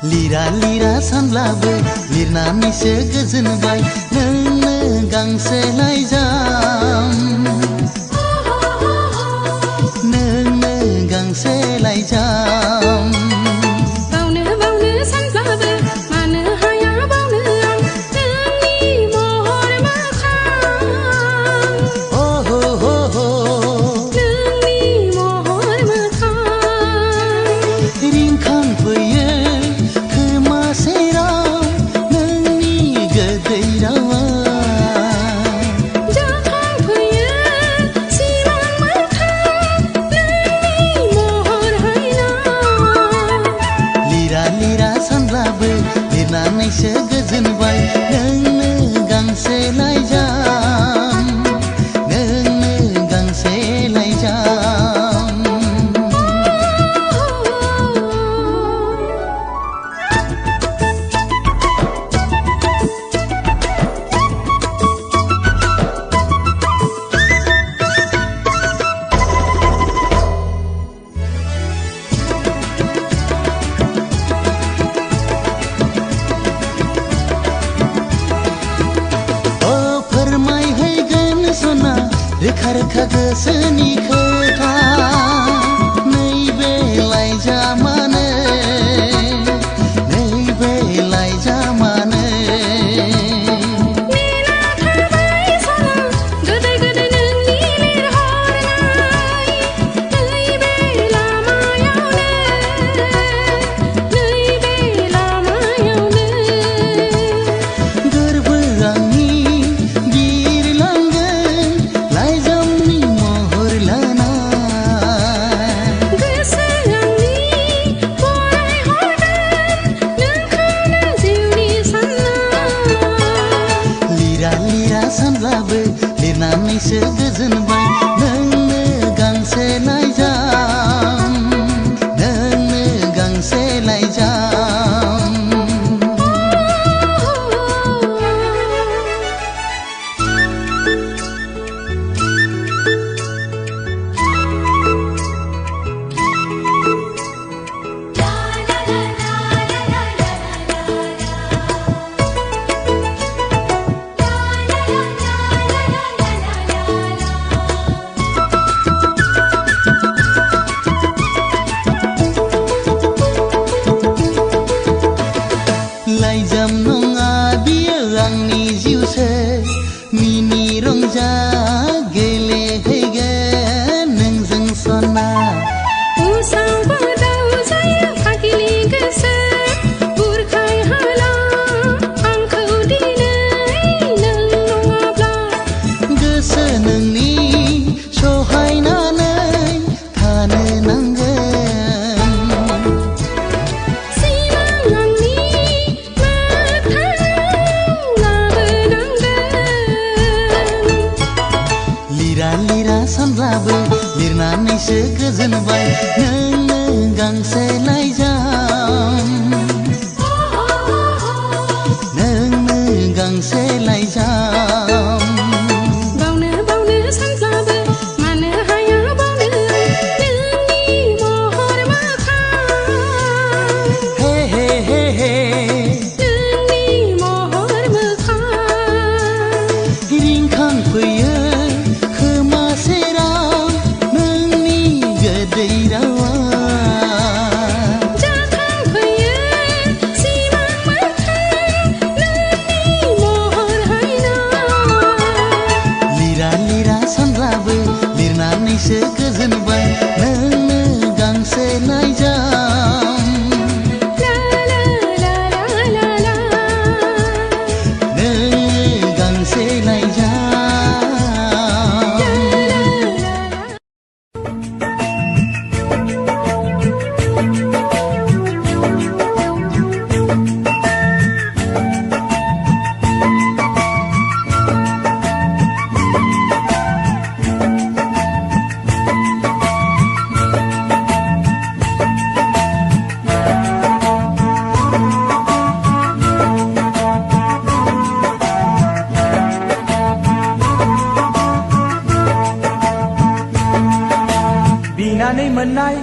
Lira lira सानब्लाबो लिरनानैसो गोजोनबाय नोंनो गांसे लाइजाम नोंनो गांसे लाइजाम बावनो बावनो सानब्लाबो मानो हाया बावनो आं नोंनि महर मोखां नोंनि महर मोखां रिंखांफैयो खोमा सेराव नोंनि गोदै रावा जाखांफैयो सिमां मोखां नोंनि महर हायना लिरा लिरा सानब्लाबो लिरनानैसो गोजोनबाय नोंनो गांसे लाइजाम नोंनो गांसे लाइजाम फोरमायहैगोन सना रोखा रोखा गोसोनि खोथा नैबे लाइजामानो नैबे लाइजामानो नेना थाबाय सना गोदै गोदै नोंनि लिरहरनाय नैबे लामायावनो गोरबो आंनि बिरलांगोन लाइजामनि महर लाना गोसो आंनि फरायहरगोन नोंखौनो जिउनि सानना लिरा लिरा सानब्लाबो लिरनानैसो गोजोनबाय नोंनो गांसे लाइजाम नोंनो गांसे लाइजाम लाइजाम नङा बियो आंनि जिउसो मिनि रंजा गेलेहैगोन नोंजों सना उसाव बादाव जायो फागिलि गोसो बुरखाय हाला आंखौ दिनै नों नङाब्ला गोसो नोंनि सहायनानै थानो नांगोन सिमां आंनि मोगथाङाव लाबोनांगोन लिरा लिरा सानब्लाबो लिरनानैसो गोजोनबाय नोंनो गांसे लाइजाम नोंनो गांसे लाइजाम बावनो बावनो सानब्लाबो मानो हाया बावनो नोंनि महर मोखां हे हे हे हे नोंनि महर मोखां रिंखांफैयो खोमा सेराव नोंनि गोदै रावा जाखांफैयो सिमां मोखां नोंनि महर हायना लिरा लिरा सानब्लाबो लिरनानैसो गोजोनबाय नोंनो गांसे लाइजाम ला ला ला ला ला ला नोंनो गांसे लाइजाम बिनानै मोननाय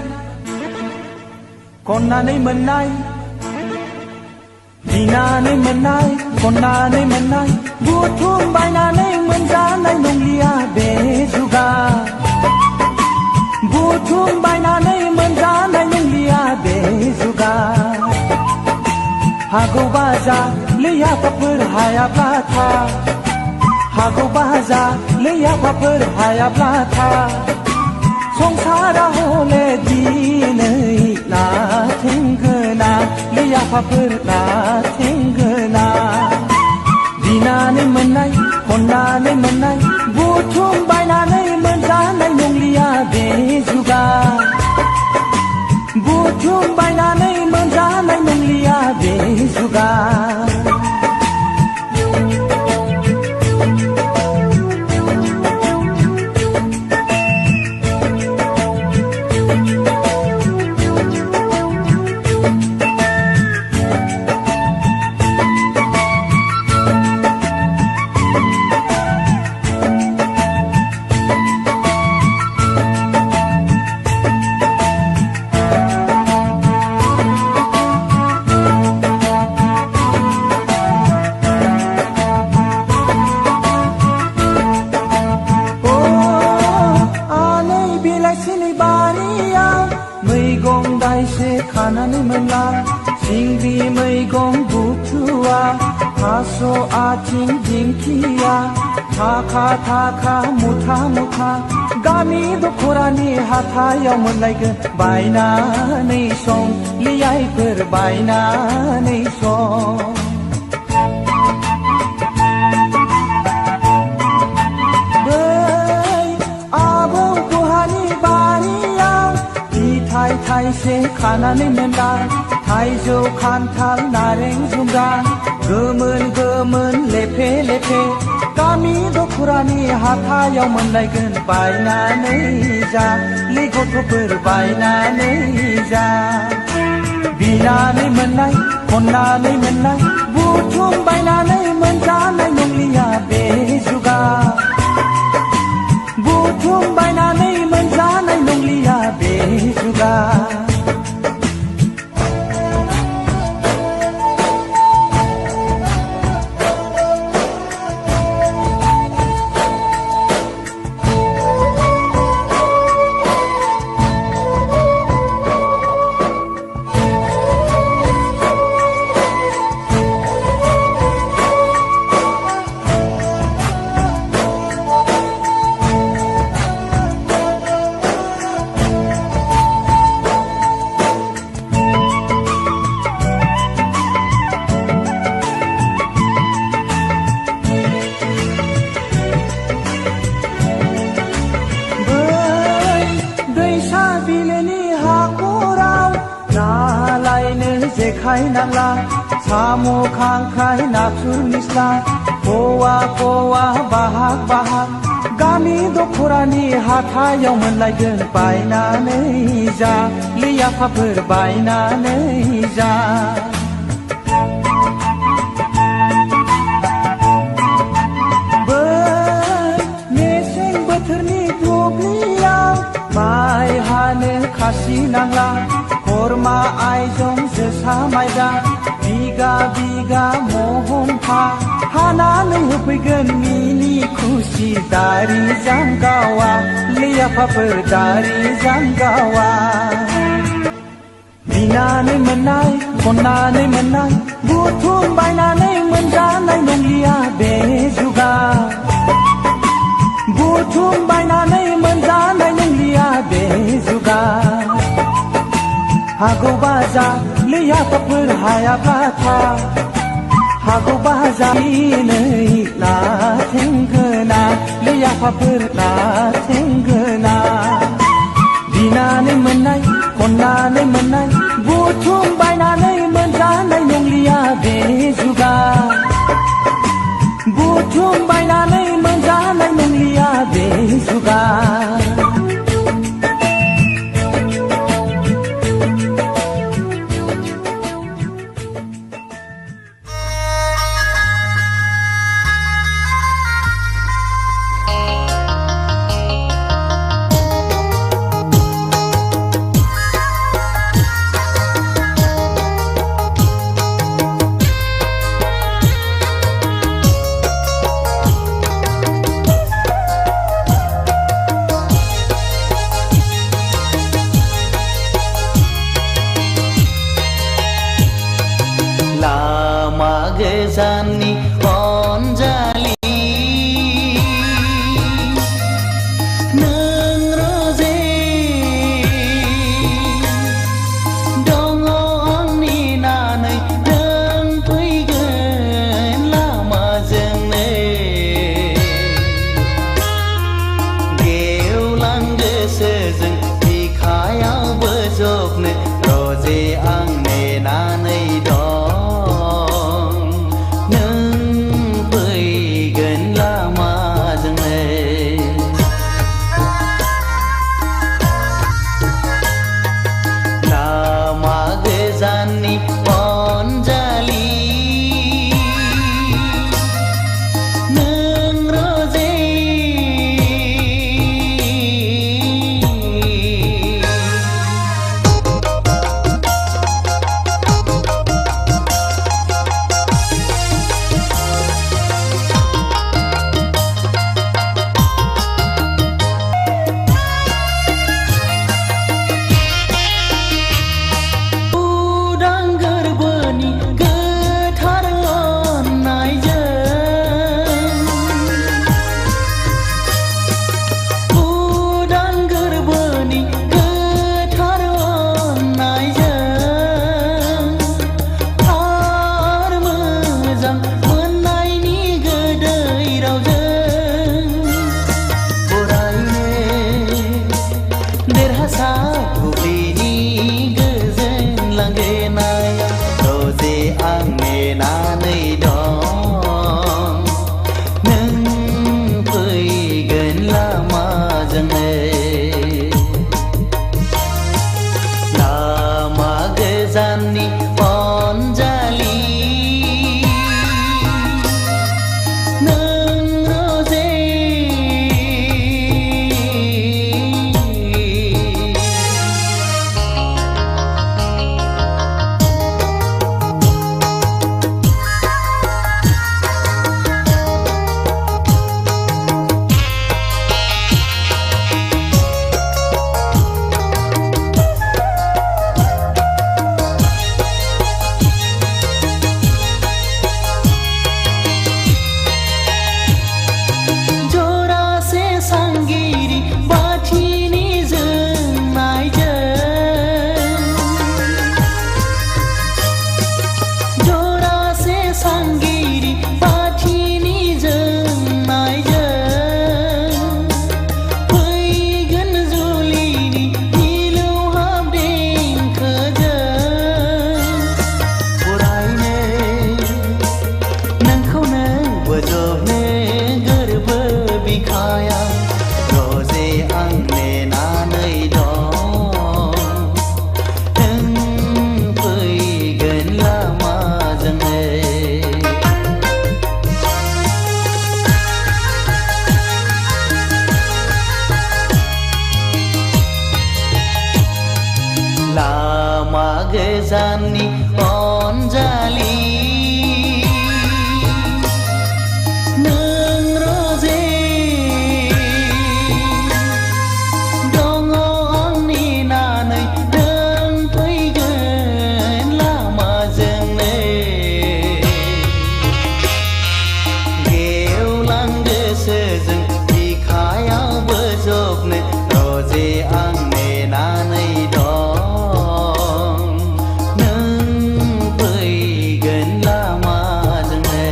खननानै मोननाय बिनानै मोननाय खननानै मोननाय बुथुम बायनानै मोनजानाय नंलिया बे जुगा बुथुम बायनानै मोनजानाय नंलिया बे जुगा हागौबा जा लैयाफाफोर हायाब्ला था हागौबा जा लैयाफाफोर हायाब्ला था संसारा हले दिनै नाथेंगोना लैयाफाफोर नाथेंगोना बिनानै मोननाय खननानै मोननाय बुथुम बायनानै मोनजानाय नंलिया बे जुगा बुथुम बायनानै मोनजानाय नंलिया बे जुगा खानानै मोनला सिंग्रि मैगं बुथुवा थास' आथिं दिंखिया थाखा थाखा मुथा मुथा गामि दख'रानि हाथायाव मोनलायगोन बायनानै सं लियाइफोर बायनानै सं थाइसे खानानै मोनला थाइजौ खान्थाल नारें जुमब्रा गोमोन गोमोन लेफे लेफे गामि दख'रानि हाथायाव मोनलायगोन बायनानै जा लै गथ'फोर बायनानै जा बिनानै मोननाय खननानै मोननाय बुथुम बायनानै मोनजानाय नंलिया बे जुगा बुथुम बायनानै मोनजानाय नंलिया बे जुगा जेखाइ नांला साम' खांख्राइ नाथुर निस्ला कवा कवा बाहाग बाहाग गामि दख'रानि हाथायाव मोनलायगोन बायनानै जा लैयाफाफोर बायनानै जा मेसें बोथोरनि दुब्लियाव माइ हानो खासि नांला खरमा आइजं जोसा माइब्रा बिगा बिगा महनथा हानानै होफैगोन मिनि खुसि दारि जामगावा लैयाफाफोर दारि जामगावा बिनानै मोननाय खननानै मोननाय बुथुम बायनानै मोनजानाय नंलिया बे जुगा बुथुम बायनानै मोनजानाय नंलिया बे जुगा हागौबा जा लैयाफाफोर हायाब्ला था हागौबा जा दिनै नाथेंगोना लैयाफाफोर नाथेंगोना बिनानै मोननाय खननानै मोननाय बुथुम बायनानै मोनजानाय नंलिया बे जुगा बुथुम बायनानै मोनजानाय नंलिया बे जुगा गोजाननि अनजालि नों रोजे दङ आंनि नानै नों फैगोन लामाजोंनो गेवलां गोसोजों बिखायाव बोजबनो रोजे आं नेनानै दं नों फैगोन लामाजोंनो लामा गोजाननि अनजालि नों रोजे उदां गोरबोनि गोथार अननायजों उदां गोरबोनि गोथार अननायजों थार मोजां मोननायनि गोदै रावजों बरायनो देरहासार बुब्लिनि गोजोन लांगोनाया रोजे आं नेनानै दं नों फैगोन लामाजोंनो लामा गोजाननि अनजालि नों रोजे जरासे सांगिरि बाथिनि जोंनायजों जरासे सांगिरि बाथिनि जोंनायजों फैगोन जुलिनि मिलौहाब देंखोजों बरायनो नोंखौनो बोजबनो गोरबो बिखाया रोजे आं नेनानै दं नों फैगोन लामाजोंनो लामा गोजाननि अनजालि नों रोजे दङ आंनि नानै नों फैगोन लामाजोंनो गेवलां गोसोजों बिखायाव बोजबनो रोजे आं नेनानै दं नों फैगोन लामाजोंनो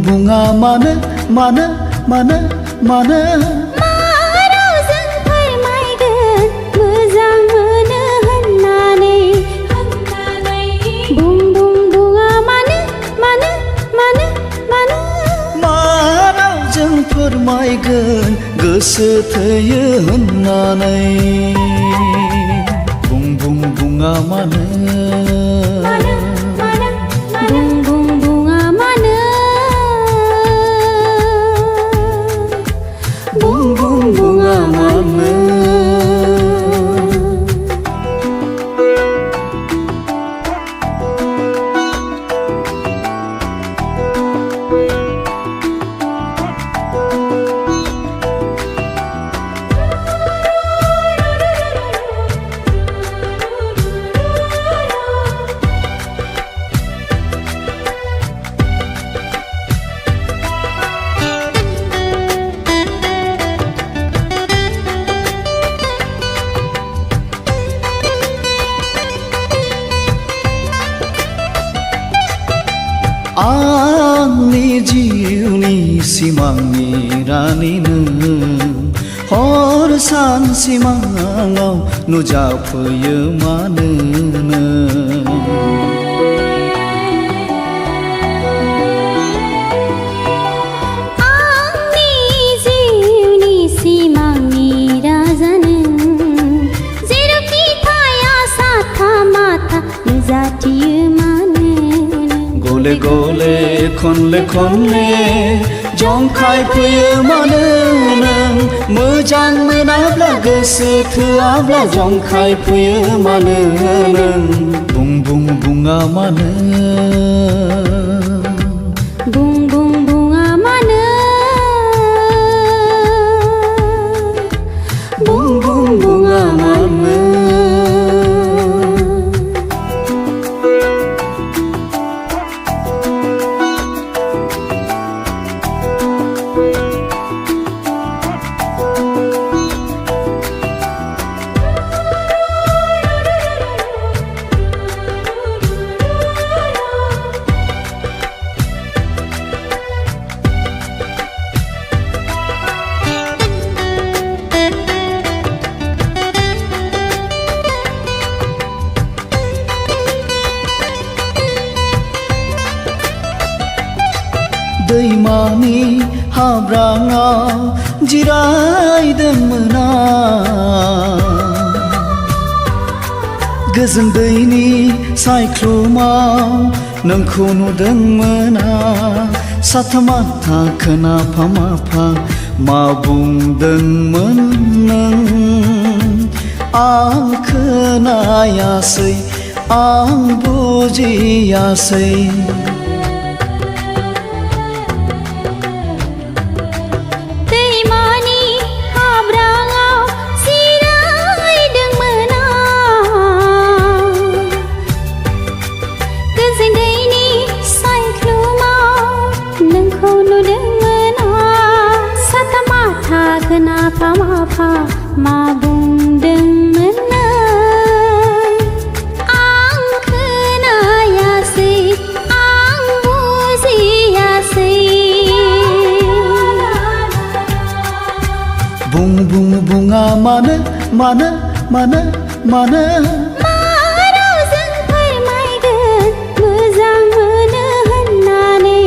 बुङा मानो मानो मानो मानो मारावजों फोरमायगोन मोजां मोनो होननानै बुं बुं बुङा मानो मानो मानो मानो मारावजों फोरमायगोन गोसो थोयो होननानै बुं बुं बुङा मानो बुं बुं बुङा मानो बुं बुं बुङा मानो आंनि जिउनि सिमांनि रानि नों हर सान सिमाङाव नुजाफैयो मानो आंनि जिउनि सिमांनि राजा नों जेरावखि थाया साथा माथा नुजाथियो मानो गले गले खनले खनले जंखाय फैयो मानो नों मोजां मोनाब्ला गोसो थोआब्ला जंखाय फैयो मानो नों बुं बुं बुङा मानो बुं बुं बुङा मानो बुं बुं बुङा मानो दैमानि हाब्राङाव जिरायदोंमोन आं गोजों दैनि सायख्लुमाव नोंखौ नुदोंमोन आं साथा माथा खोनाफा माफा मा बुंदोंमोन नों आं खोनायासै आं बुजियासै Kenapa mafa ma buंदोंमोन नों आं खोनायासै आं बुजियासै बुं बुं बुङा मानो मानो मानो मानो रावजों फोरमायगोन मोजां मोनो होननानै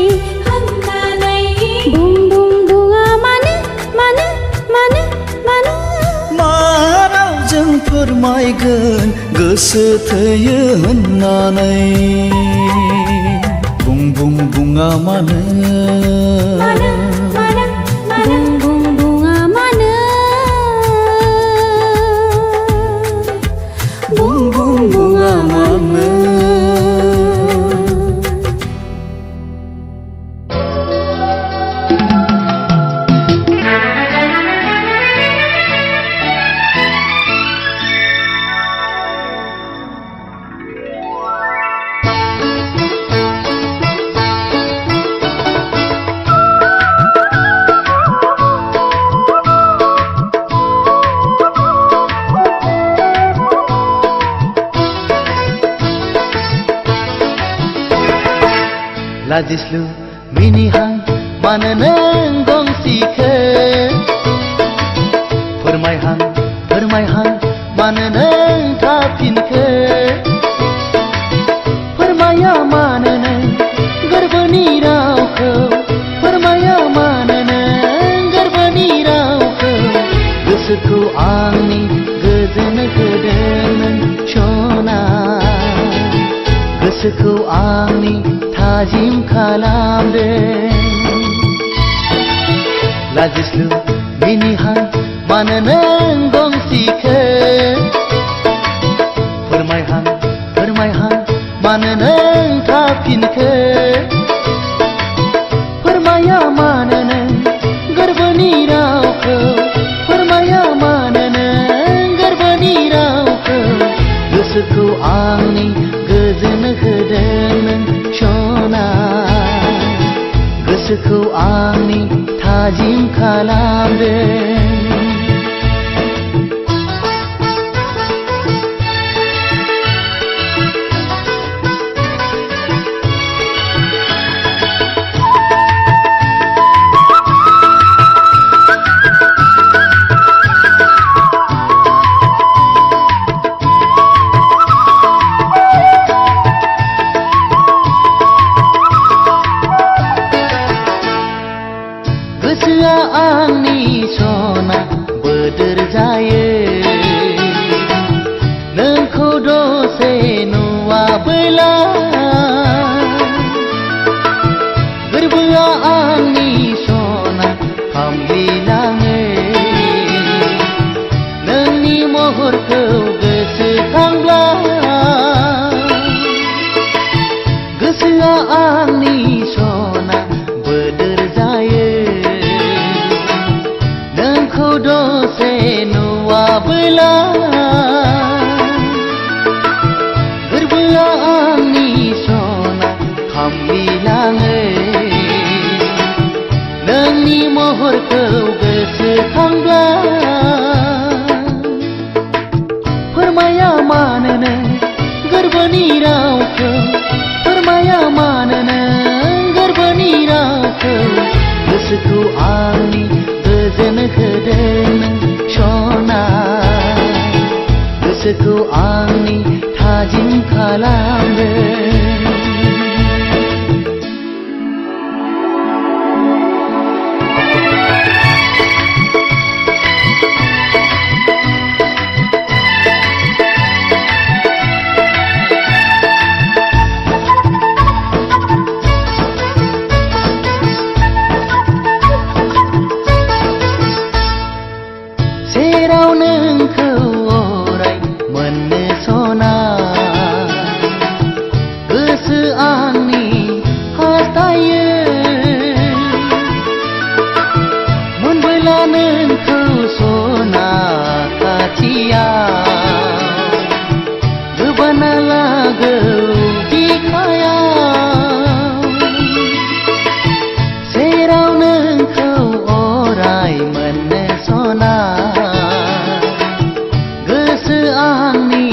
बुं बुं बुङा मानो मानो मानो मानो मा रावजों फोरमायगोन गोसो थोयो होननानै बुं बुं बुङा मानो बुं बुं बुङा मानो बुं बुं बुङा मानो लाजिस्लु मिनिहां मानो नों गंसिखो फोरमायहां मानो नों थाफिनखो फोरमाया मानो नों गोरबोनि रावखौ फोरमाया मानो नों गोसोखौ आंनि थाजिम खालामदों लाजिस्लु मिनिहां मानो नों गंसेखौ फोरमायहां मानो नों थाफिनखो फोरमाया मानो नों गोरबोनि रावखौ फोरमाया मानो नों गोरबोनि रावखौ गोसोखौ आंनि गोजोन होदों नों सना गोसोखौ आंनि थाजिम खालामदों गोसोआ आंनि सना बोदोर जायो नोंखौ दसे नुवाबोला गोरबोआ आंनि सना खामग्लिलाङो नोंनि महरखौ गोसोखांब्ला गोसोआ आंनि सना बोदोर जायो दसे नुवाबोला गोरबोआ आंनि सना खामग्लिलाङो नोंनि महरखौ गोसोखांब्ला फोरमाया मानो नों गोरबोनि रावखौ फोरमाया मानो नों गोरबोनि रावखौ गोसोखौ आंनि गोजोन होदों नों सना गोसोखौ आंनि थाजिम खालामदों सेराव नोंखौ अराय मोननो सना गोसो आंनि हास्थायो मोनबोला नोंखौ सना खाथियाव गोबाना लागौ बिखायाव सेराव नोंखौ अराय मोननो सना आंनि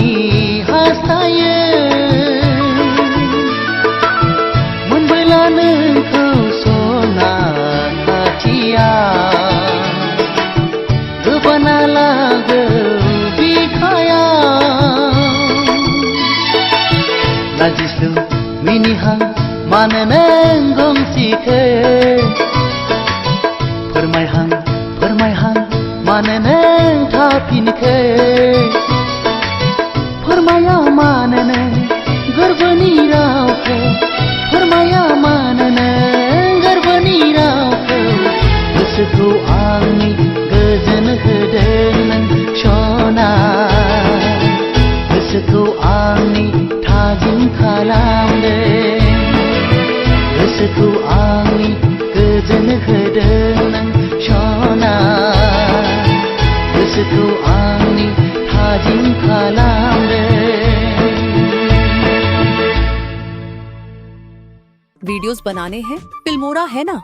हास्थायो मोनबोला नोंखौ सना खाथियाव गोबाना लागौ बिखायाव लाजिस्लु मिनिहां मानो नों गंसेखौ फोरमायहां मानो नों थाफिनखो फोरमाया मानो नों गोरबोनि रावखौ फोरमाया मानो नों गोरबोनि रावखौ गोसोखौ आंनि गोजोन होदों नों सना गोसोखौ आंनि थाजिम खालामदों गोसोखौ आंनि गोजोन होदों नों सना गोसोखौ आंनि थाजिम खालामदों वीडियोस बनाने हैं फिल्मोरा है ना।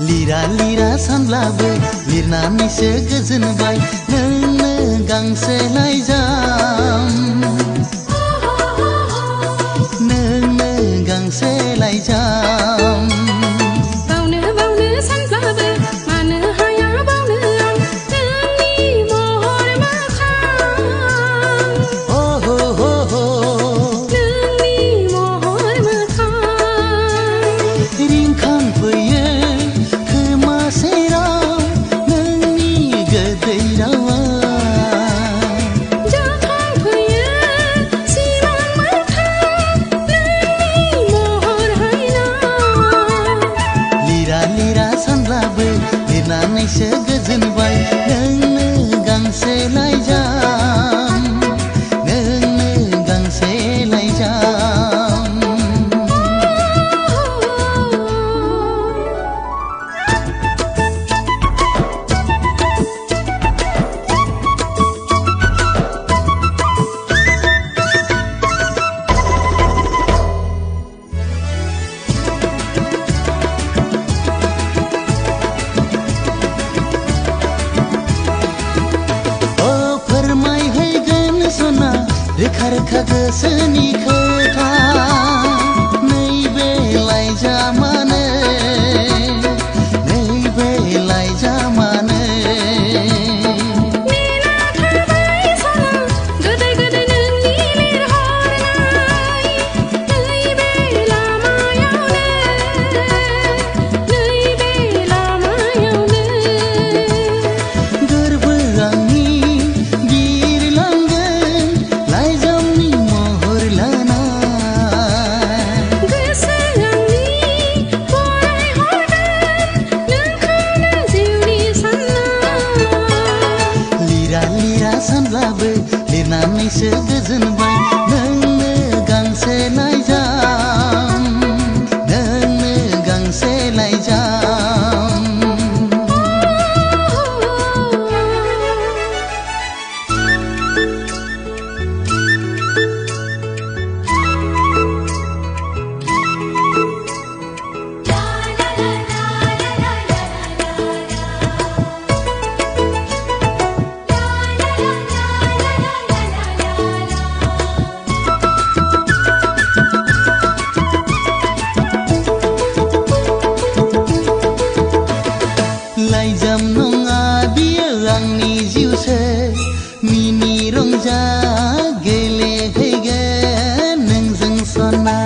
लिरा लिरा सानब्लाबो लिरनानैसो गोजोनबाय नोंनो गांसे लाइजाम नोंनो गांसे लाइजाम बावनो बावनो हारखा गोसोनि खोथा नैबे लाइजामानो नैबे लाइजामानो सानब्लाबो लिरनानैसो गोजोनबाय नोंनो गांसे लाइजाम नोंनो गांसे लाइजाम लाइजाम नङा बियो आंनि जिउसो मिनि रंजा गेलेहैगोन नोंजों सना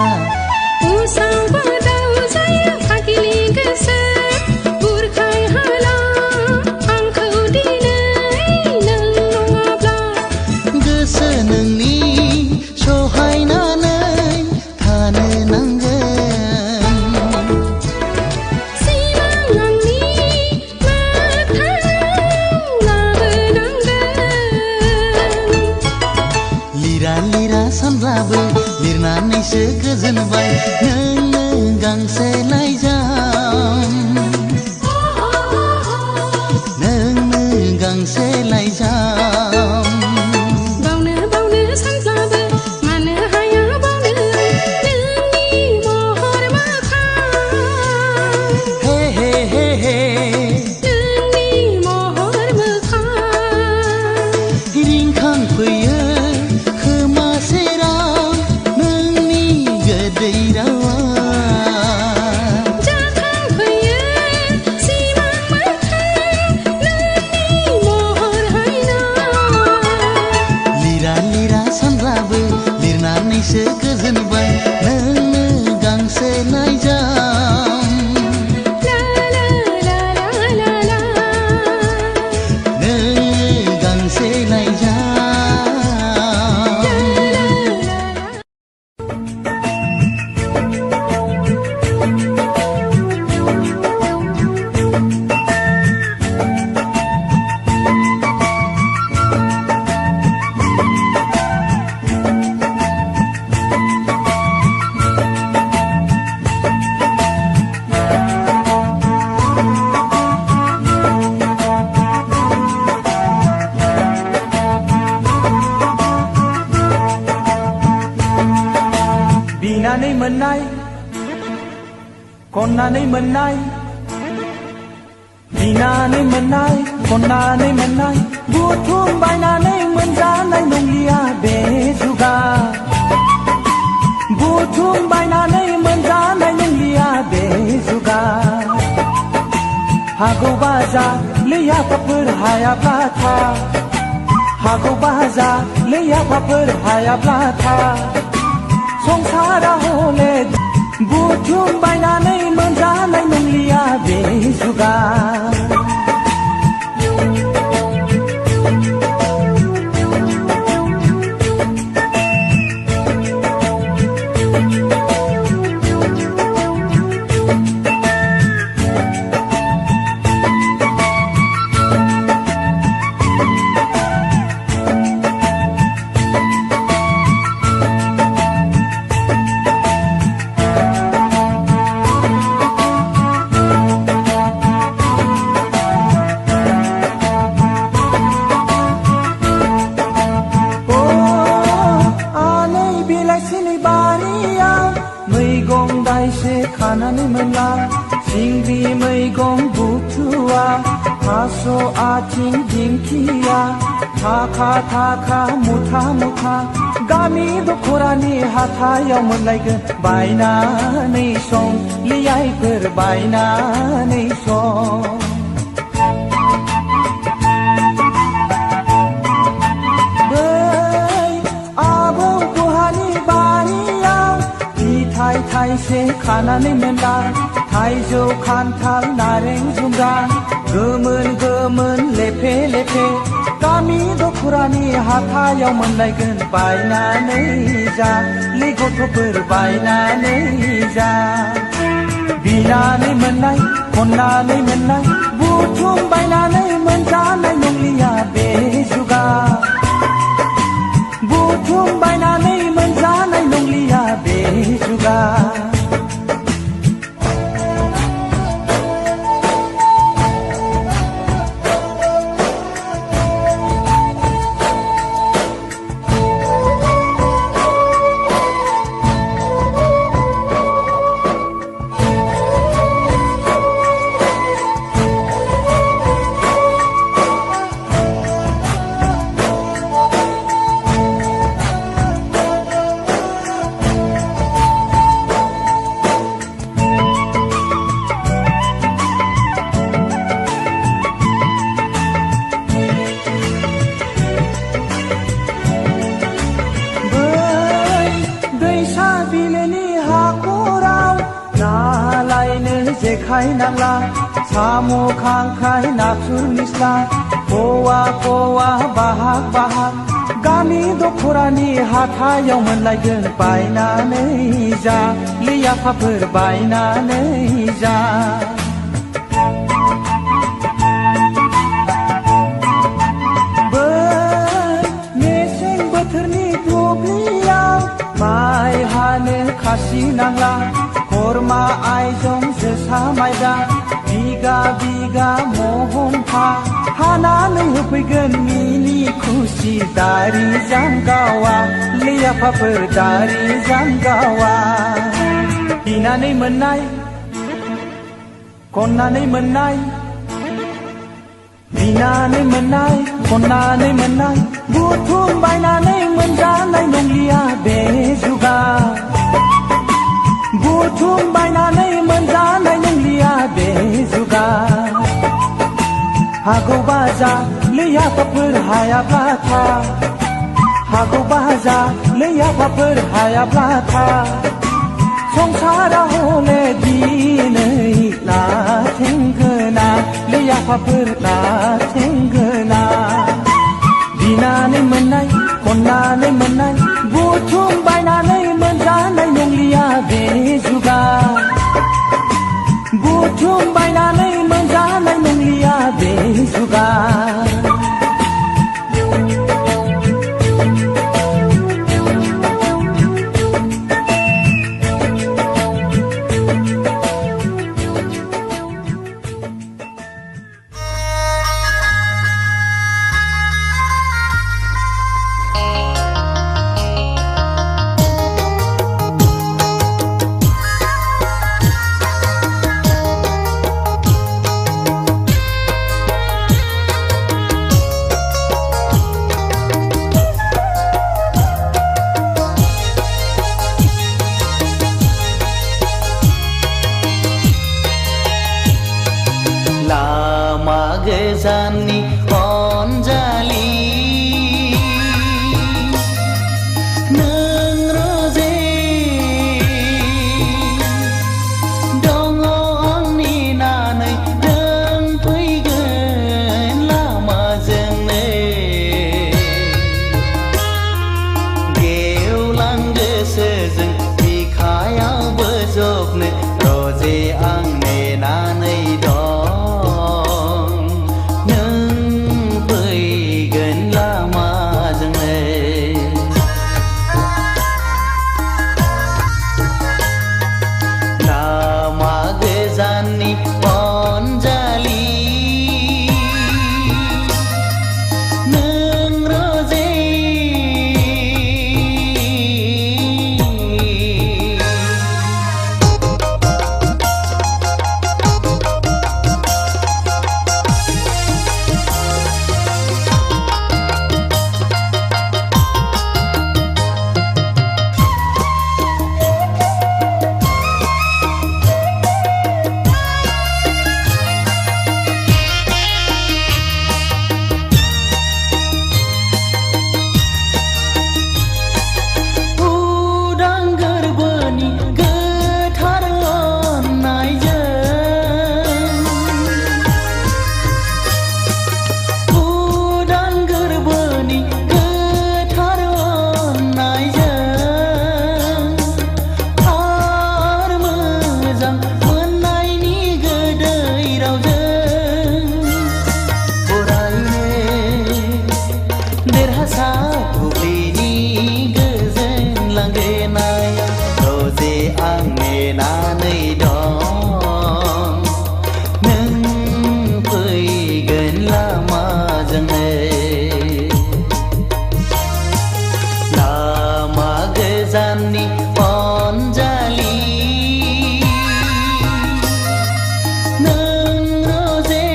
गोसो नोंनि सहायनानै थानो नांगोन लिरा सानब्लाबो लिरनानैसो गोजोनबाय नोंनो गांसे लाइजाम नोंनो गांसे लाइजाम रिंखांफैयो खोमा सेराव नोंनि गोदै रावा लिरा सानब्लाबो लिरनानैसो गोजोनबाय नोंनो गांसे लाइजाम नोंनो गांसे लाइजाम बिनानै मोननाय खननानै मोननाय बिनानै मोननाय खननानै मोननाय बुथुम बायनानै मोनजानाय नंलिया बे जुगा बुथुम बायनानै मोनजानाय नंलिया बे जुगा हागौबा जा लैयाफोर हायाब्ला था हागौबा जा लैयाफोर हायाब्ला था संसारा हले बुथुम बायनानै मोनजानाय नंलिया बे जुगा खानानै मोनला सिंग्रि मैगं बुथुवा थास' आथिं दिंखिया थाखा थाखा मुथा मुथा गामि दख'रानि हाथायाव मोनलायगोन बायनानै सं लियाइफोर बायनानै सं बै आबौ गुहानि बारियाव फिथाइ थाइसे खानानै मोनला थाइजौ खान्थाल नारें जुमब्रा गोमोन गोमोन लेफे लेफे गामि दख'रानि हाथायाव मोनलायगोन बायनानै जा लै गथ'फोर बायनानै जा बिनानै मोननाय खननानै मोननाय बुथुम बायनानै मोनजानाय नंलिया बे जुगा बुथुम बायनानै मोनजानाय नंलिया बे जुगा जेखाइ नांला साम' खांख्राइ नाथुर निस्ला पवा पवा बाहाग बाहाग गामि दख'रानि हाथायाव मोनलायगोन बायनानै जा लै आफाफोर बायनानै जा बै मेसें बोथोरनि दुब्लियाव माइ हानो खासि नांला खरमा आइजं जोसा माइब्रा बिगा बिगा महनफा हानानै होफैगोन मिनि खुसि दारि जामगावा लै आफाफोर दारि जामगावा बिनानै मोननाय खननानै मोननाय बिनानै मोननाय खननानै मोननाय बुथुम बायनानै मोनजानाय नंलिया बे जुगा बुथुम बायनानै मोनजानाय नंलिया बे जुगा हागौबा जा लै आफाफोर हायाब्ला था हागौबा जा लै आफाफोर हायाब्ला था संसारा हले दिनै लाथेंगोना लै आफाफोर लाथेंगोना बिनानै मोननाय खननानै मोननाय बुथुम बायनानै मोनजानाय नंलिया बे जुगा बुथुम बायनानै मोनजानाय नंलिया बे जुगा देरहासार बुब्लिनि गोजोन लांगोनायाव रजे आं नेनानै दं नों फैगोन लामाजोंनो लामा गोजाननि अनजालि नों रजे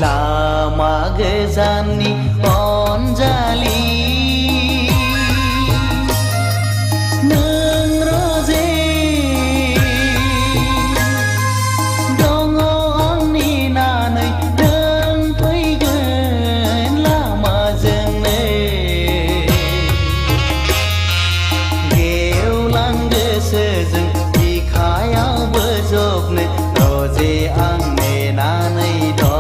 लामा गोजाननि अनजालि नों रजे दङ आं नेनानै नों फैगोन लामाजोंनो गेवलां गोसोजों बिखायाव बोजबनो रजे आं नेनानै दं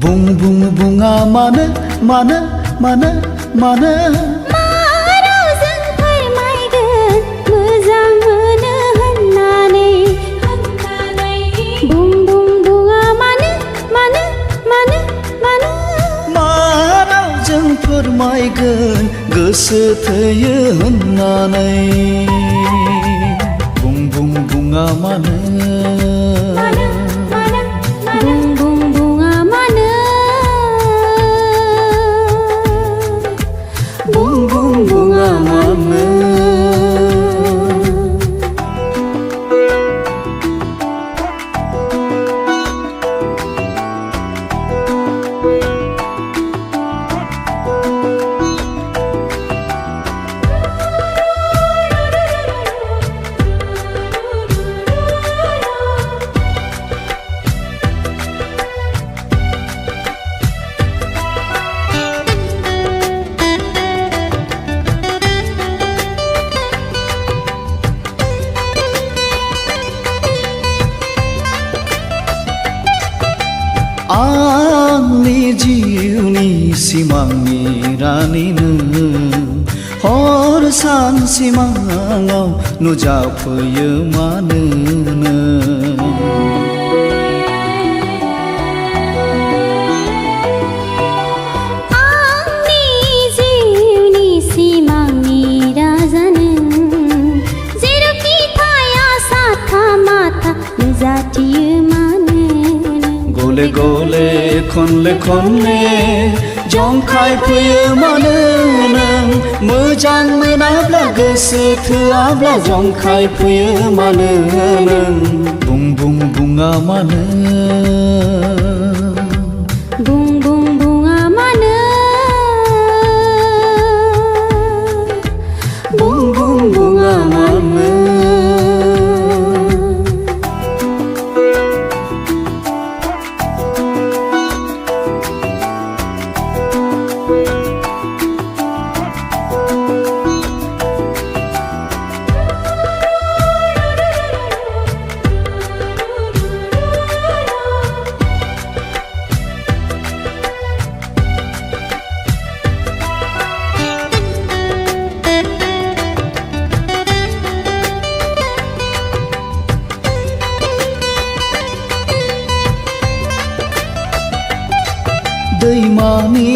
बुं बुं बुङा मानो मानो मानो मानो रावजों फोरमायगोन मोजां मोनो होननानै बुं बुं बुङा मानो मानो मानो मानो मा रावजों फोरमायगोन गोसो थोयो होननानै बुं बुं बुङा मानो बुं बुं बुङा मानो बुं बुं बुङा मानो आंनि जिउनि सिमांनि रानि नों हर सान सिमाङाव नुजाफैयो मानो नों आंनि जिउनि सिमांनि राजा नों जेरावखि थाया साथा माथा नुजाथियो मानो गले गले खनले खनले जंखायफैयो मानो नों मोजां मोनाब्ला गोसो थोआब्ला जंखायफैयो मानो नों बुं बुं बुङा मानो बुं बुं बुङा मानो बुं बुं बुङा मानो दैमानि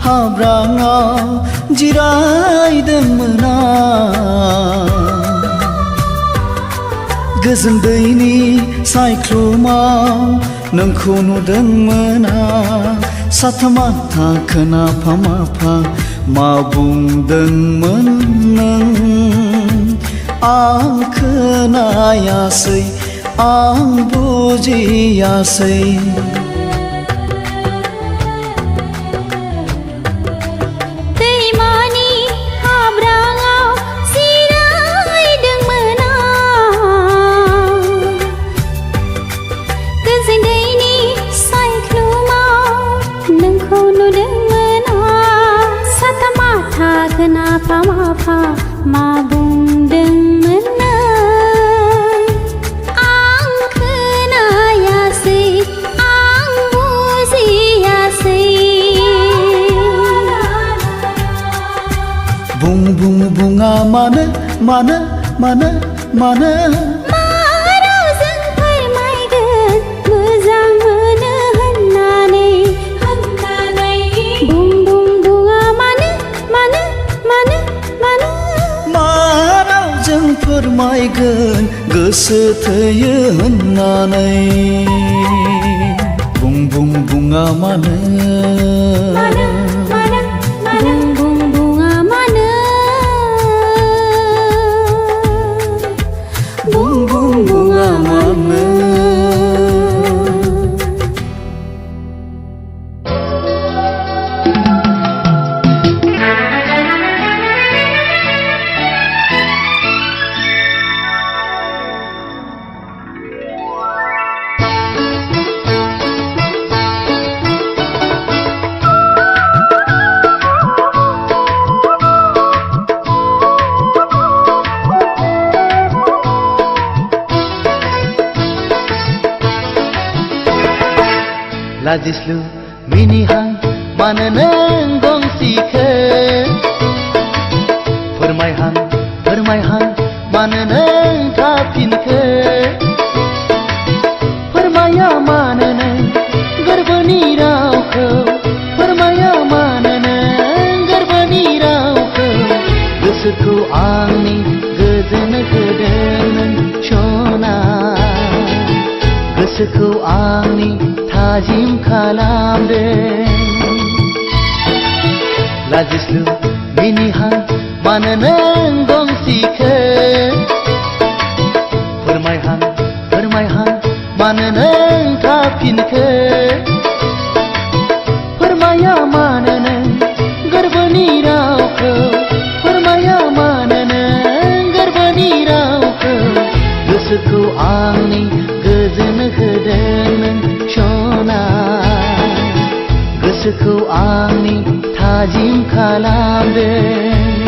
हाब्राङाव जिरायदोंमोन आं गोजोन दैनि सायख्लुमाव नोंखौ नुदोंमोन आं साथामाथा खोनाफा माफा मा बुंदोंमोन नों आं खोनायासै आं बुजियासै Kenapa mafa ma buंदोंमोन नों आं खोनायासै आं बुजियासै बुं बुं बुङा मानो मानो मानो मानो रावजों फोरमायगोन मोजां मोनो होननानै बुं बुं बुङा मानो मानो मानो मानो मा रावजों फोरमायगोन गोसो थोयो होननानै बुं बुं बुङा मानो बुं बुं बुङा मानो बुं बुं बुङा मानो लाजिस्लु मिनिहां मानो नों गंसिखो फोरमायहां मानो नों थाफिनखो फोरमाया मानो नों गोरबोनि रावखौ फोरमाया मानो नों गोरबोनि रावखौ गोसोखौ आंनि गोजोन होदों नों सना गोसोखौ आंनि थाजिम खालामदों लाजिस्लु मिनिहां मानो नों गंसिखो फोरमायहां मानो नों थाफिनखो फोरमाया मानो नों गोरबोनि रावखौ फोरमाया मानो नों गोरबोनि रावखौ गोसोखौ आंनि गोजोन होदों नों सना गोसोखौ आंनि थाजिम खालामदों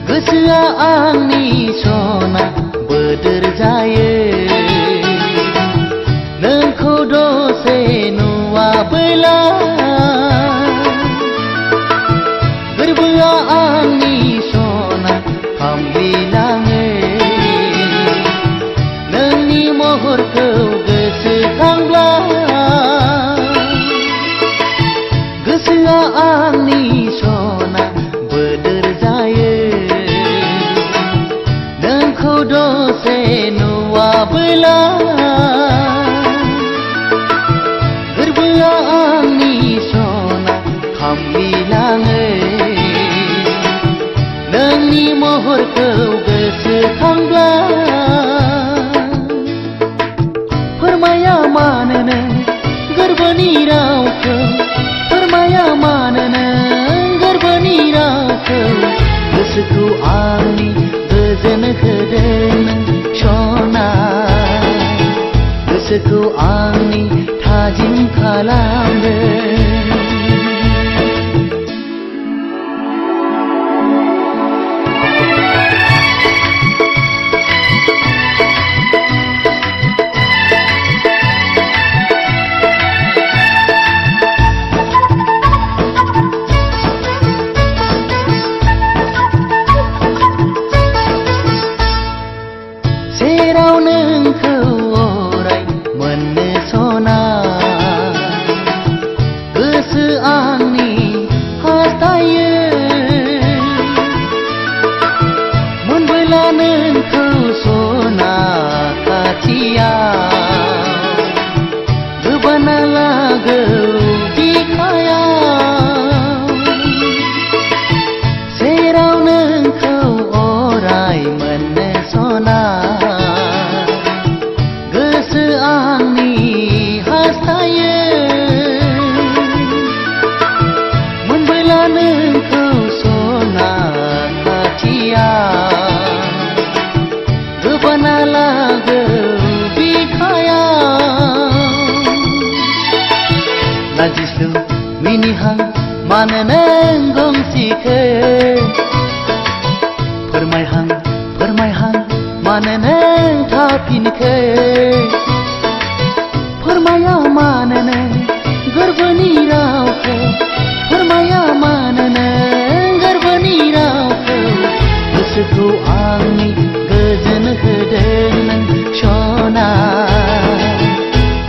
गोसोआ आंनि सना बोदोर जायो नोंखौ दसे नुवाबोला गोरबोआ आंनि सना खामग्लिलाङो नोंनि महरखौ गोसोखांब्ला गोरबोआ आंनि सना बोदोर जायो नोंखौ दसे नुवाबोला गोरबोआ आंनि सना खामलिलाङो नोंनि महरखौ गोसोखांब्ला फोरमाया मानो नों गोरबोनि रावखौ फोरमाया मानो नों गोरबोनि रावखौ गोसोखौ आंनि गोजोन होदों नों सना गोसोखौ आंनि थाजिम खालामदों जेराव नोंखौ अराय मोननो सना गोसो आंनि हास्थायो मोनबोला नोंखौ सना खाथियाव गोबाना लागौ बिखायाव जेराव नोंखौ अराय मोननो सना गोसो आंनि हास्थायो मोनबोला नोंखौ सना खाथियाव गोबाना लागौ बिखायाव लाजिस्लु मिनिहां मानो नों गंसेखौ फोरमायहां मानो नों थाफिनखो फोरमाया मानो नों गोरबोनि रावखौ फोरमाया मानो नों गोरबोनि रावखौ गोसोखौ आंनि गोजोन होदों नों सना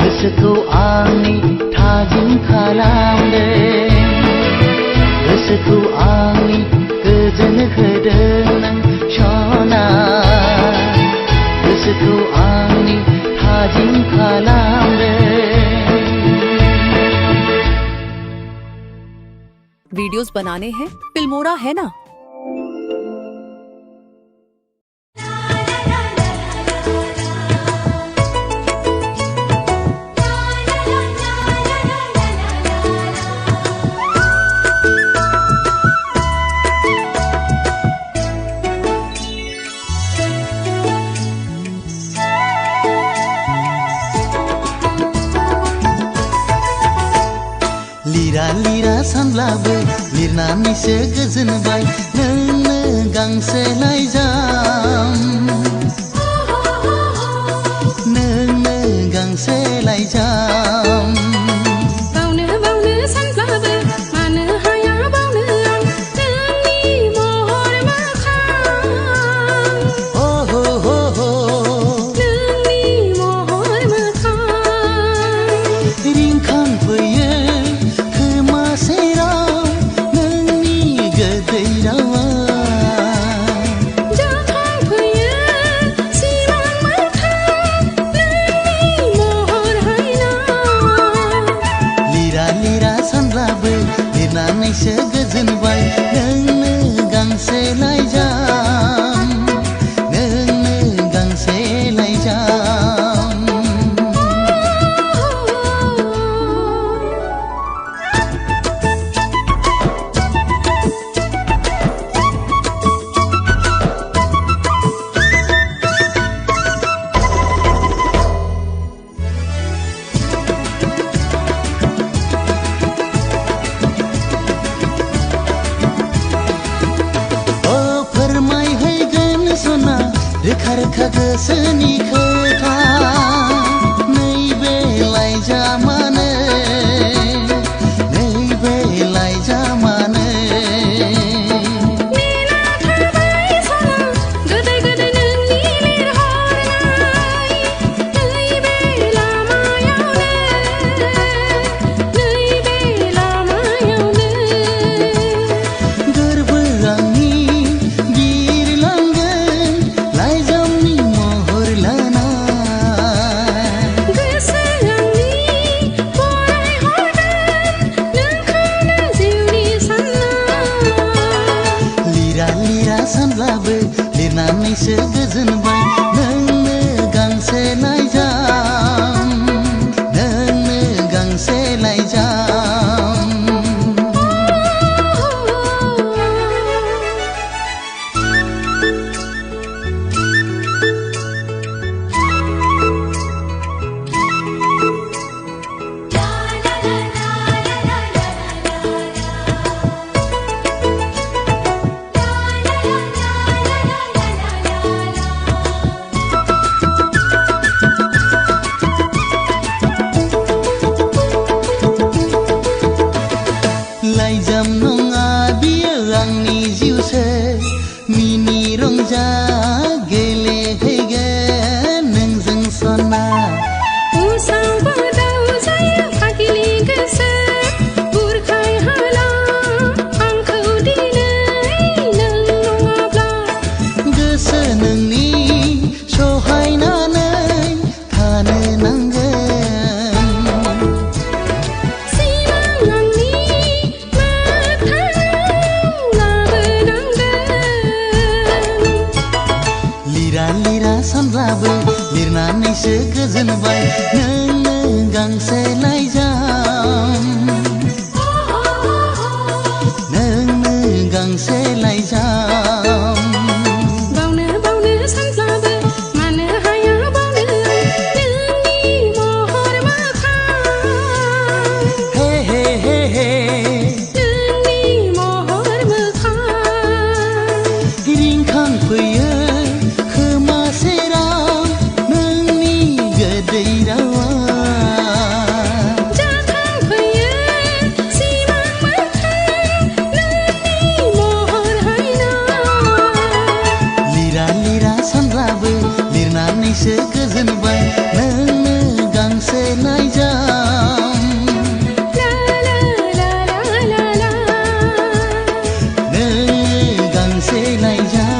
गोसोखौ आंनि थाजिम खालामदों गोसोखौ आंनि गोजोन होदों नों सना गोसोखौ आंनि थाजिम खालामदों वीडियोस बनाने हैं फिल्मोरा है ना। लिरा लिरा सानब्लाबो लिरनानैसो गोजोनबाय नोंनो गांसे लाइजाम नोंनो गांसे लाइजाम बावनो बावनो सानब्लाबो मानो हाया बावनो आं नोंनि महर मोखां हो हो हो हो नोंनि महर मोखां रिंखांफैयो खोमा सेराव नोंनि गोदै रावा जाखांफैयो सिमां मोखां नोंनि महर हायना लिरा लिरा सानब्लाबो लिरनानैसो गोजोनबाय नोंनो गांसे लाइजाम नोंनो गांसे लाइजाम रोखा रोखा गोसोनि खोथा नैबे लाइजामानो नैबे लाइजामानो नेना थाबाय सना गोदै गोदै नोंनि लिरहरनाय नैबे लामायावनो लिरनानैसो गोजोनबाय नोंनो गांसे लाइजाम नोंनो गांसे लाइजाम बावनो बावनो सानब्लाबो मानो हाया बावनो नोंनि महर मोखां हे हे हे हे नोंनि महर मोखां रिंखांफैयो खोमा सेराव नोंनि गोदै रावा जाखांफैयो सिमां मोखां नोंनि महर हायना लिरा लिरा सानब्लाबो लिरनानैसो गोजोनबाय नोंनो गांसे लाइजाम ला ला ला ला ला नोंनो गांसे लाइजाम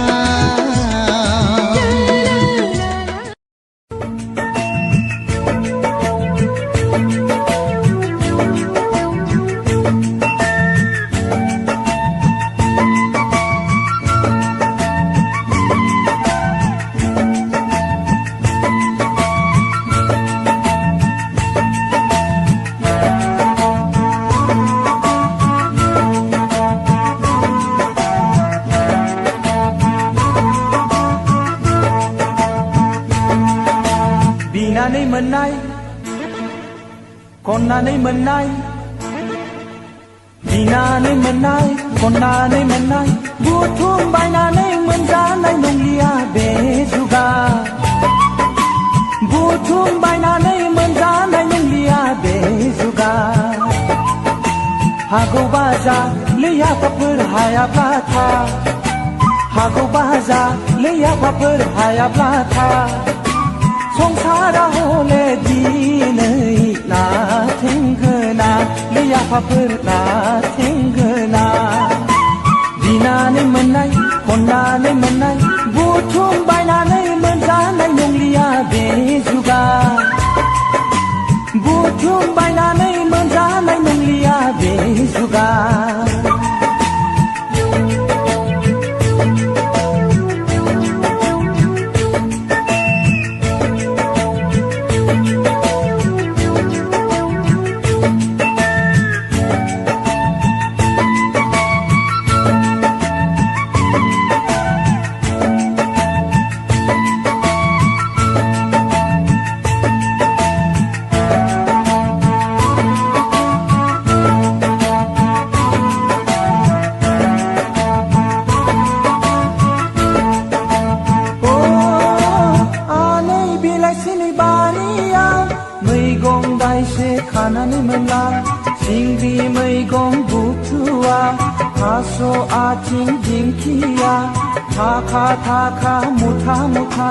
बिनानै मोननाय खननानै मोननाय बिनानै मोननाय खननानै मोननाय बुथुम बायनानै मोनजानाय नंलिया बे जुगा बुथुम बायनानै मोनजानाय नंलिया बे जुगा हागौबा जा लैयाफाफोर हायाब्ला था हागौबा जा लैयाफाफोर हायाब्ला था संसारा हले दिनै नाथेंगोना लैयाफाफोर नाथेंगोना बिनानै मोननाय खननानै मोननाय बुथुम बायनानै मोनजानाय नंलिया बे जुगा बुथुम बायनानै मोनजानाय नंलिया बे जुगा खानानै मोनला सिंग्रि मैगं बुथुवा थास' आथिं दिंखिया थाखा थाखा मुथा मुथा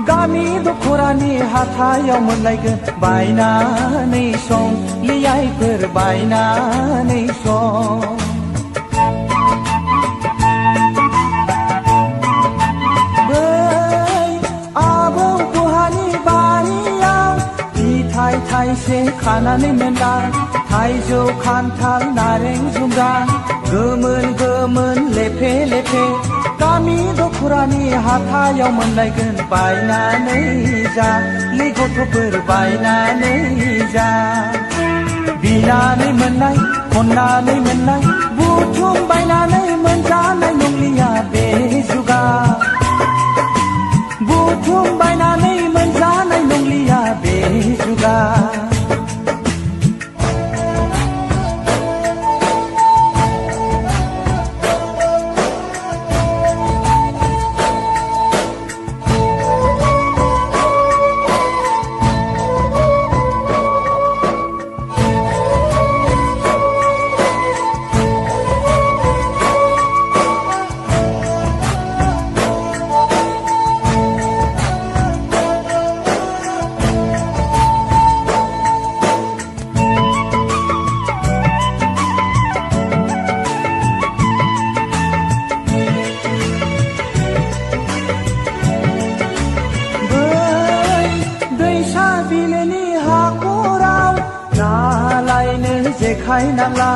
गामि दख'रानि हाथायाव मोनलायगोन बायनानै सं लियाइफोर बायनानै सं थाइसे खानानै मोनला थाइजौ खान्थाल नारें जुमब्रा गोमोन गोमोन लेफे लेफे गामि दख'रानि हाथायाव मोनलायगोन बायनानै जा लै गथ'फोर बायनानै जा बिनानै मोननाय खननानै मोननाय बुथुम बायनानै मोनजानाय नंलिया बे जुगा बुथुम बायनानै मोनजानाय नंलिया बे जुगा जेखाय नांला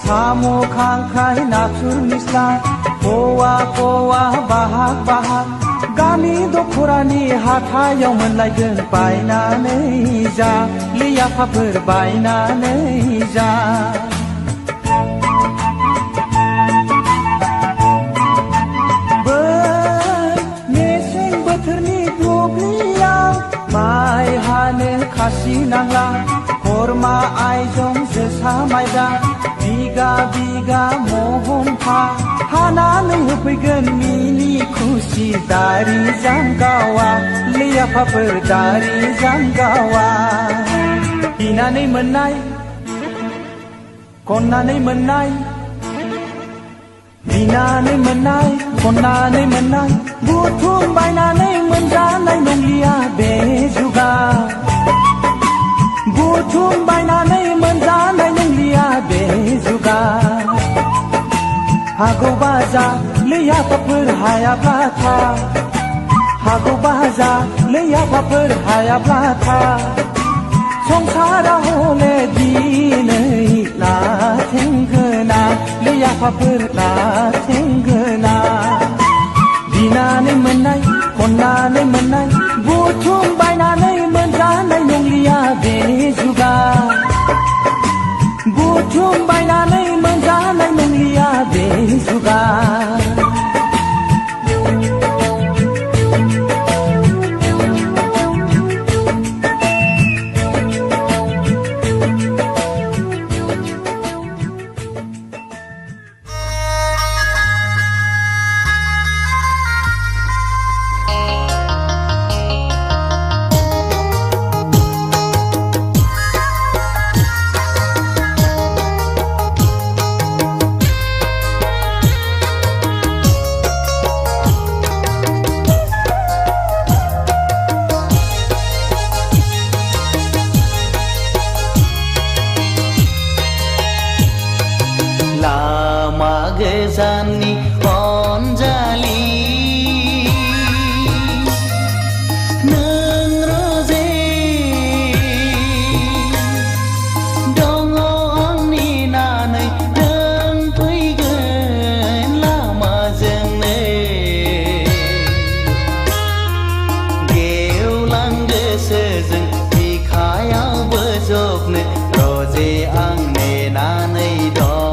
साम' खांख्राय नाथुर निस्ला कवा कवा बाहाग बाहाग गामि दख'रानि हाथायाव मोनलायगोन बायनानै जा लियाफाफोर बायनानै जा मेसें बोथोरनि दुब्लियाव माइ हानो खासि नांला खरमा आइजं जोसा माइब्रा बिगा बिगा महनफा हानानै होफैगोन मिनि खुसि दारि जांगावा लियाफाफोर दारि जांगावा बिनानै मोननाय खननानै मोननाय बिनानै मोननाय खननानै मोननाय बुथुम बायनानै मोनजानाय नंलिया बे जुगा बुथुम बायनानै मोनजानाय नंलिया बे जुगा हागौबा जा लियाफाफोर हायाब्ला था हागौबा जा लियाफाफोर हायाब्ला था संसारा हले दिनै लाथेंगोना लियाफाफोर लाथेंगोना बिनानै मोननाय खननानै मोननाय बुथुम बायनानै मोनजानाय नंलिया बे जुगा बुथुम बायनानै मोनजानाय नंलिया बे जुगा गोजाननि अनजालि नों रोजे दङ आंनि नानै नों फैगोन लामाजोंनो गेवलां गोसोजों बिखायाव बोजबनो रोजे आं नेनानै दं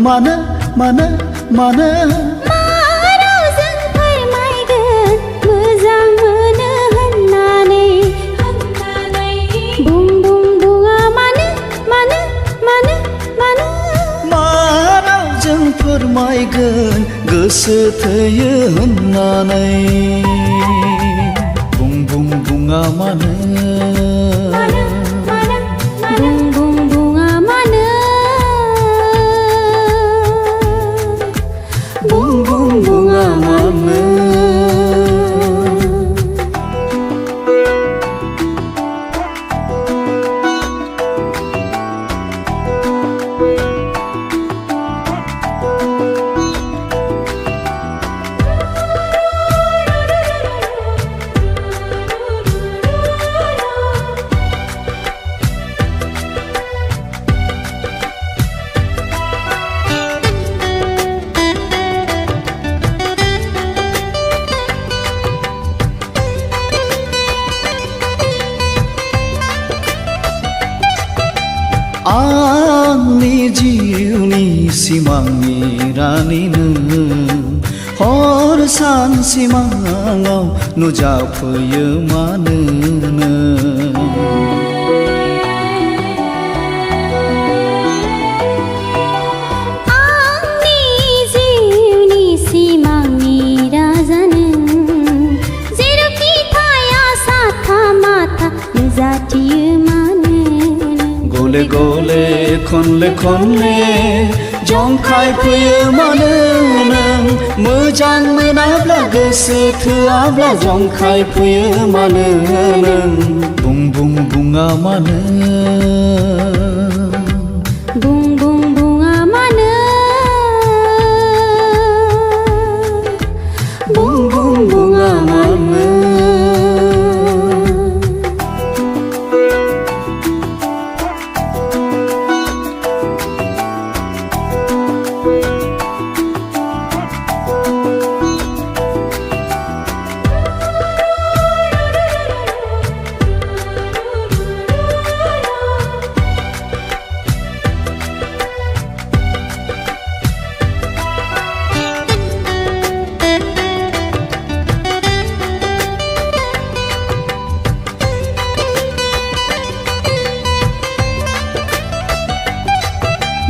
मानो मानो मानो माराव जों फोरमायगोन मोजां मोनो होननानै बुं बुं बुङा मानो मानो मानो मानो माराव जों फोरमायगोन गोसो थोयो होननानै बुं बुं बुङा मानो बुं बुं बुङा मानो बुं बुं बुङा मानो आंनि जिउनि सिमांनि रानि नों हर सान सिमाङाव नुजाफैयो मानो नों आंनि जिउनि सिमांनि राजा नों जेरावखि थाया साथा माथा नुजाथियो मानो गले गले खनले खनले जंखाय फैयो मानो नों मोजां मोनाब्ला गोसो थोआब्ला जंखाय फैयो मानो नों बुं बुं बुङा मानो बुं बुं बुङा मानो बुं बुं बुङा मानो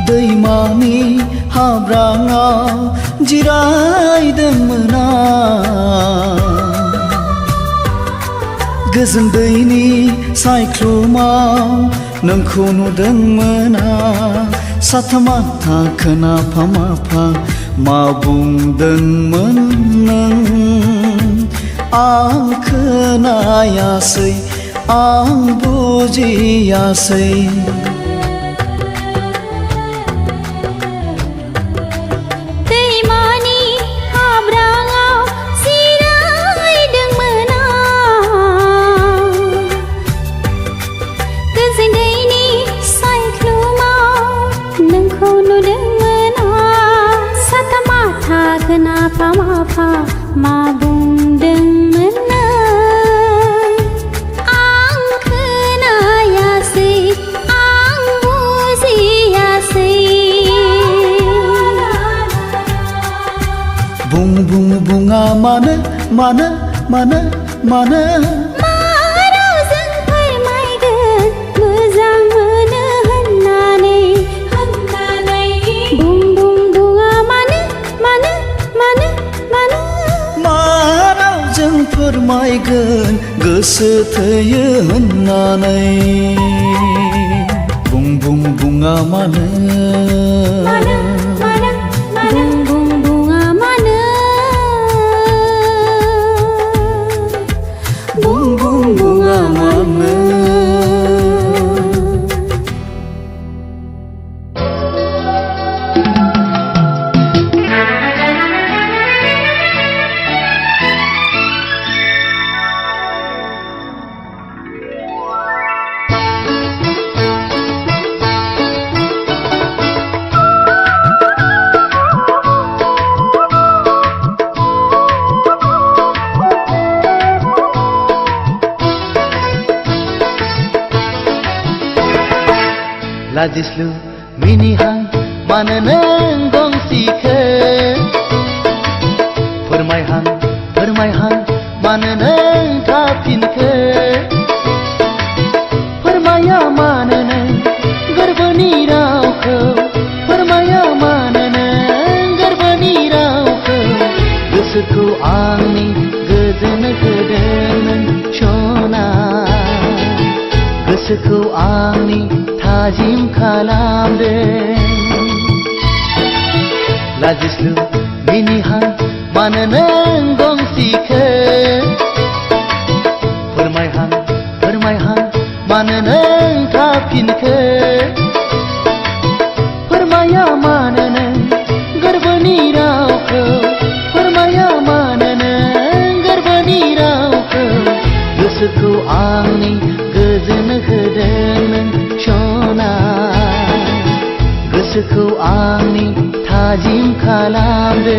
दैमानि हाब्राङाव जिरायदोंमोन आं गोजोन दैनि सायख्लुमाव नोंखौ नुदोंमोन आं साथा माथा खोनाफा माफा मा बुंदोंमोन नों आं खोनायासै आं बुजियासै दैमानि हाब्राङाव जिरायदोंमोन आं गोजोन दैनि सायख्लुमाव नोंखौ नुदोंमोन आं साथा माथा खोनाफा माफा मा बुंदोंमोन नों आं खोनायासै आं बुजियासै बुं बुं बुङा मानो मानो मानो मानो माराव जों फोरमायगोन मोजां मोनो होननानै बुं बुं बुङा मानो मानो मानो मानो माराव जों फोरमायगोन गोसो थोयो होननानै बुं बुं बुङा मानो बुं बुं बुङा मानो बुं बुं बुङा मानो लाजिस्लु मिनिहां मानो नों फोरमायहां मानो नों थाफिनखो फोरमाया मानो नों गोरबोनि रावखौ फोरमाया मानो नों गोरबोनि रावखौ गोसोखौ आंनि गोजोन होदों नों सना गोसोखौ आंनि थाजिम खालामदों लाजिस्लु मिनिहां मानो नों गंसिखो फोरमायहां मानो नों थाफिनखो फोरमाया मानो नों गोरबोनि रावखौ फोरमाया मानो नों गोरबोनि रावखौ गोसोखौ आंनि गोजोन होदों नों सना गोसोखौ आंनि थाजिम खालामदों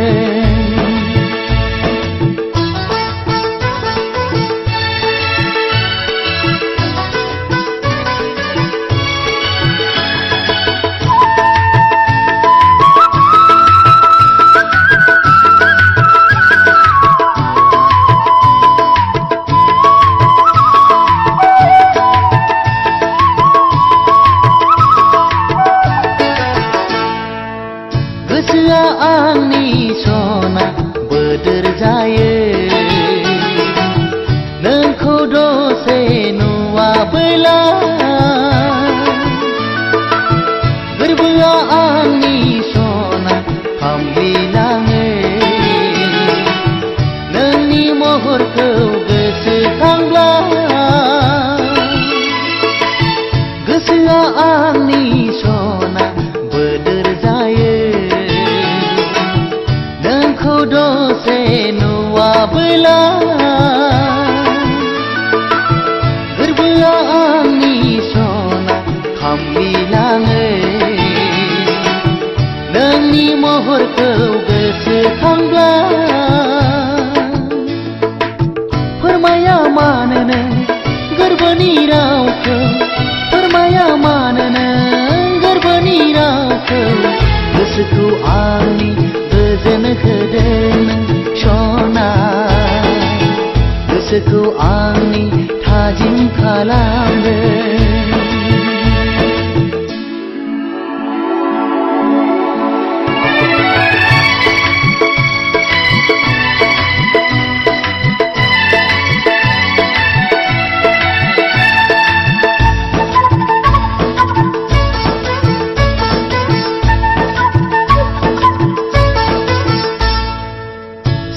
गोसोआ आंनि सना बोदोर जायो नोंखौ दसे नुवाबोला गोरबोआ आंनि सना खामग्लिलाङो नोंनि महरखौ गोसोखांब्ला गोसोआ आंनि सना बोदोर जायो नोंखौ दसे नुवाबोला गोरबोआ आंनि सना खामग्लिलाङो नोंनि महरखौ गोसोखांब्ला फोरमाया मानो नों गोरबोनि रावखौ फोरमाया मानो नों गोरबोनि रावखौ गोसोखौ आंनि गोजोन होदों नों सना गोसोखौ आंनि थाजिम खालामदों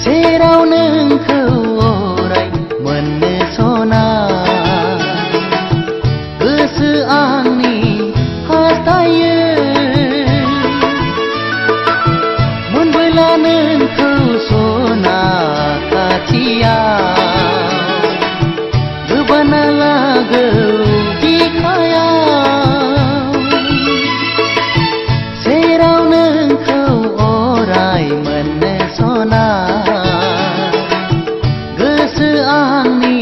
सेराव नोंखौ अराय मोननो सना गोसो आंनि हास्थायो मोनबोला नोंखौ सना खाथियाव गोबाना लागौ बिखायाव सेराव नोंखौ अराय मोननो सना गोसो आंनि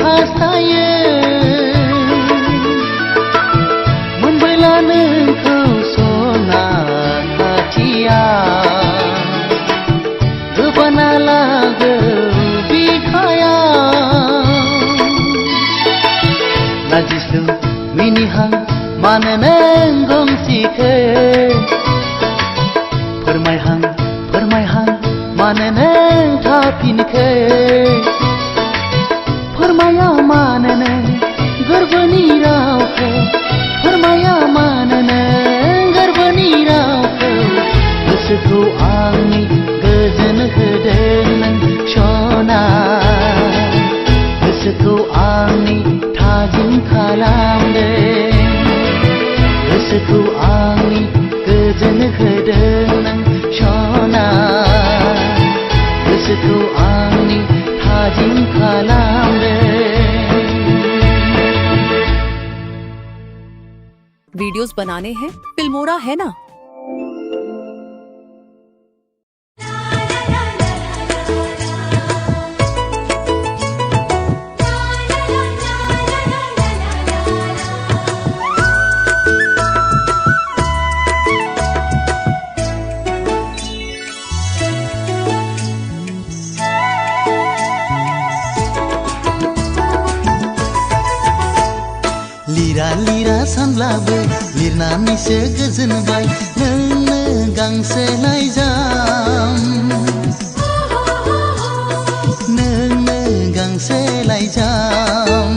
हास्थायो मोनबोला नोंखौ सना खाथियाव गोबाना लागौ बिखायाव लाजिस्लु मिनिहां मानो नों गंसिखो फोरमायहां मानो नों थाफिनखो फोरमाया मानो नों गोरबोनि रावखौ फोरमाया मानो नों गोरबोनि रावखौ गोसोखौ आंनि गोजोन होदों नों सना गोसोखौ आंनि थाजिम खालामदों गोसोखौ आंनि गोजोन होदों नों सना गोसोखौ आंनि थाजिम खालामदों वीडियोस बनाने हैं फिल्मोरा है ना। लिरा सानब्लाबो लिरनानैसो गोजोनबाय नोंनो गांसे लाइजाम नोंनो गांसे लाइजाम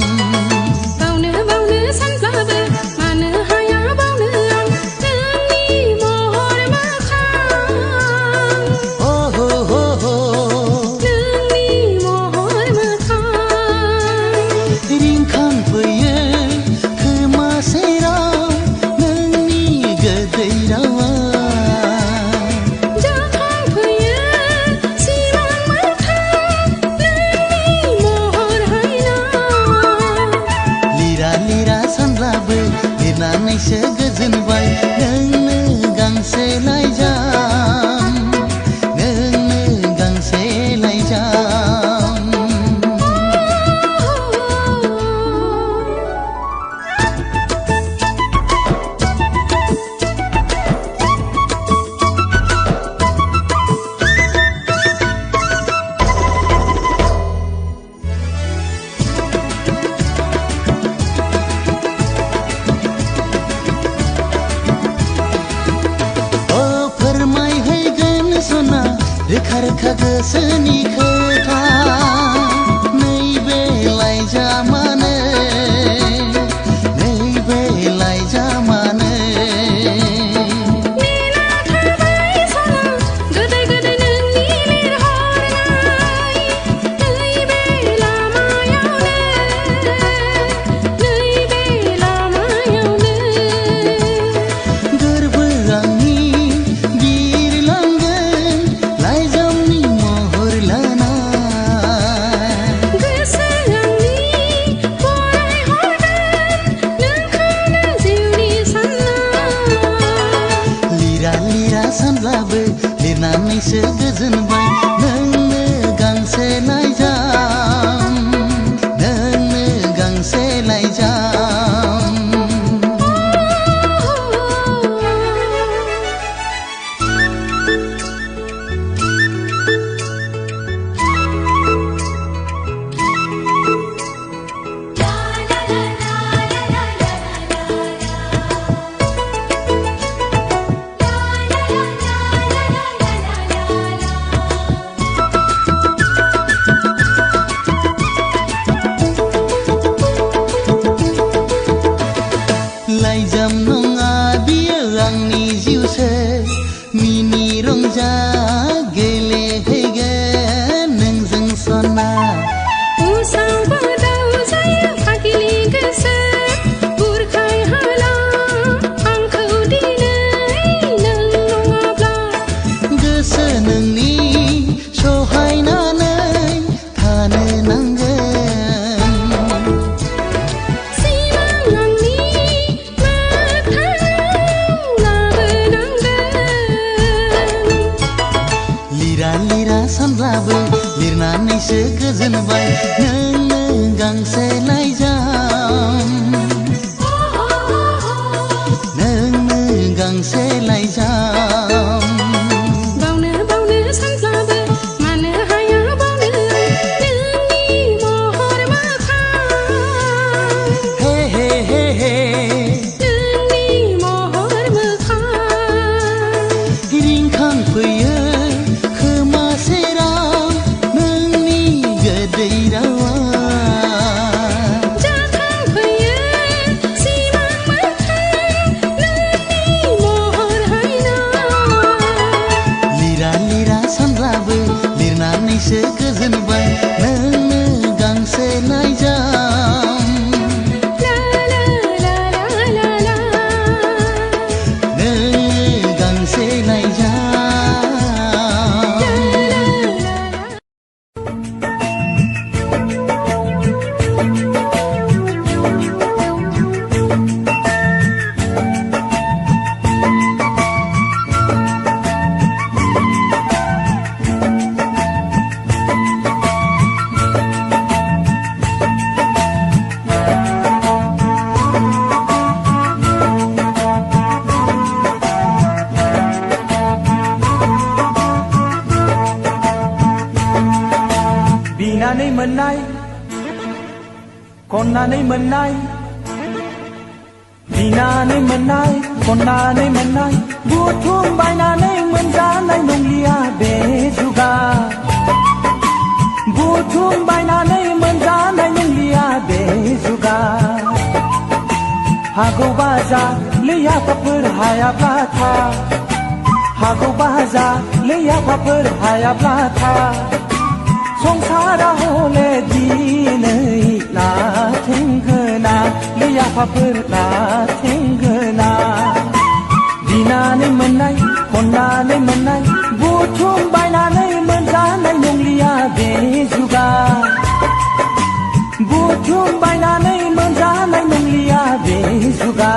बावनो बावनो सानब्लाबो मानो हाया बावनो आं नोंनि महर मोखां अ हो हो हो नोंनि महर मोखां रिंखांफैयो खोमा सेराव नोंनि गोदै रावा जाखांफैयो सिमां मोखां नोंनि महर हायना लिरा लिरा सानब्लाबो लिरनानैसो गोजोनबाय नोंनो गांसे लाइजाम नोंनो गांसे लाइजाम अ फोरमायहैगोन सना रोखा रोखा गोसोनि खोथा नैबे लाइजामानो नैबे लाइजामानो नेना थाबाय सना गोदै गोदै नोंनि लिरहरनाय नैबे लामायावनो गोरबो आंनि बिरलांगोन लाइजामनि महर लाना गोसो आंनि फरायहरगोन नोंखौनो जिउनि सानना लिरा लिरा सानब्लाबो लिरनानैसो गोजोनबाय नोंनो गांसे लाइजाम नोंनो गांसे लाइजाम लाइजाम नङा बियो आंनि जिउसो मिनि रंजा गेलेहैगोन नोंजों सना उसाव बादाव जायो फागिलि गोसो बुरखाय हाला आंखौ दिनै नों नङाब्ला गोसो नोंनि सहायनानै थानो नांगोन सिमां आंनि मोगथाङाव लाबोनांगोन लिरा लिरा सानब्लाबो लिरनानैसो गोजोनबाय नोंनो गांसे लाइजाम नोंनो गांसे लाइजाम बावनो बावनो सानब्लाबो मानो हाया बावनो नोंनि महर मोखां हे हे हे हे नोंनि महर मोखां रिंखांफैयो खोमा सेराव नोंनि गोदै रावा जाखांफैयो सिमां मोखां नोंनि महर हायना लिरा लिरा सानब्लाबो लिरनानैसो गोजोनबाय नोंनो गांसे लाइजाम ला ला ला ला ला नोंनो गांसे लाइजाम मोननाय खननानै मोननाय बिनानै मोननाय खननानै मोननाय बुथुम बायनानै मोनजानाय नंलिया बे जुगा बुथुम बायनानै मोनजानाय नंलिया बे जुगा हागौबा जा लैयाफाफोर हायाब्ला था हागौबा जा लैयाफाफोर हायाब्ला था संसारा हले दिनै लाथेंगोना लैयाफाफोर लाथेंगोना बिनानै मोननाय खननानै मोननाय बुथुम बायनानै मोनजानाय नंलिया बे जुगा बुथुम बायनानै मोनजानाय नंलिया बे जुगा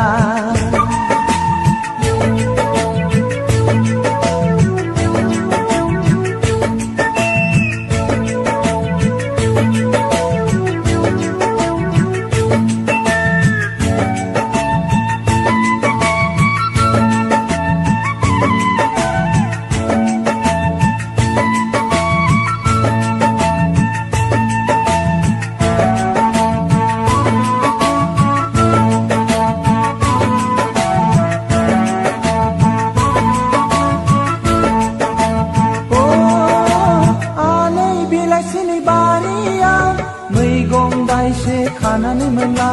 खानानै मोनला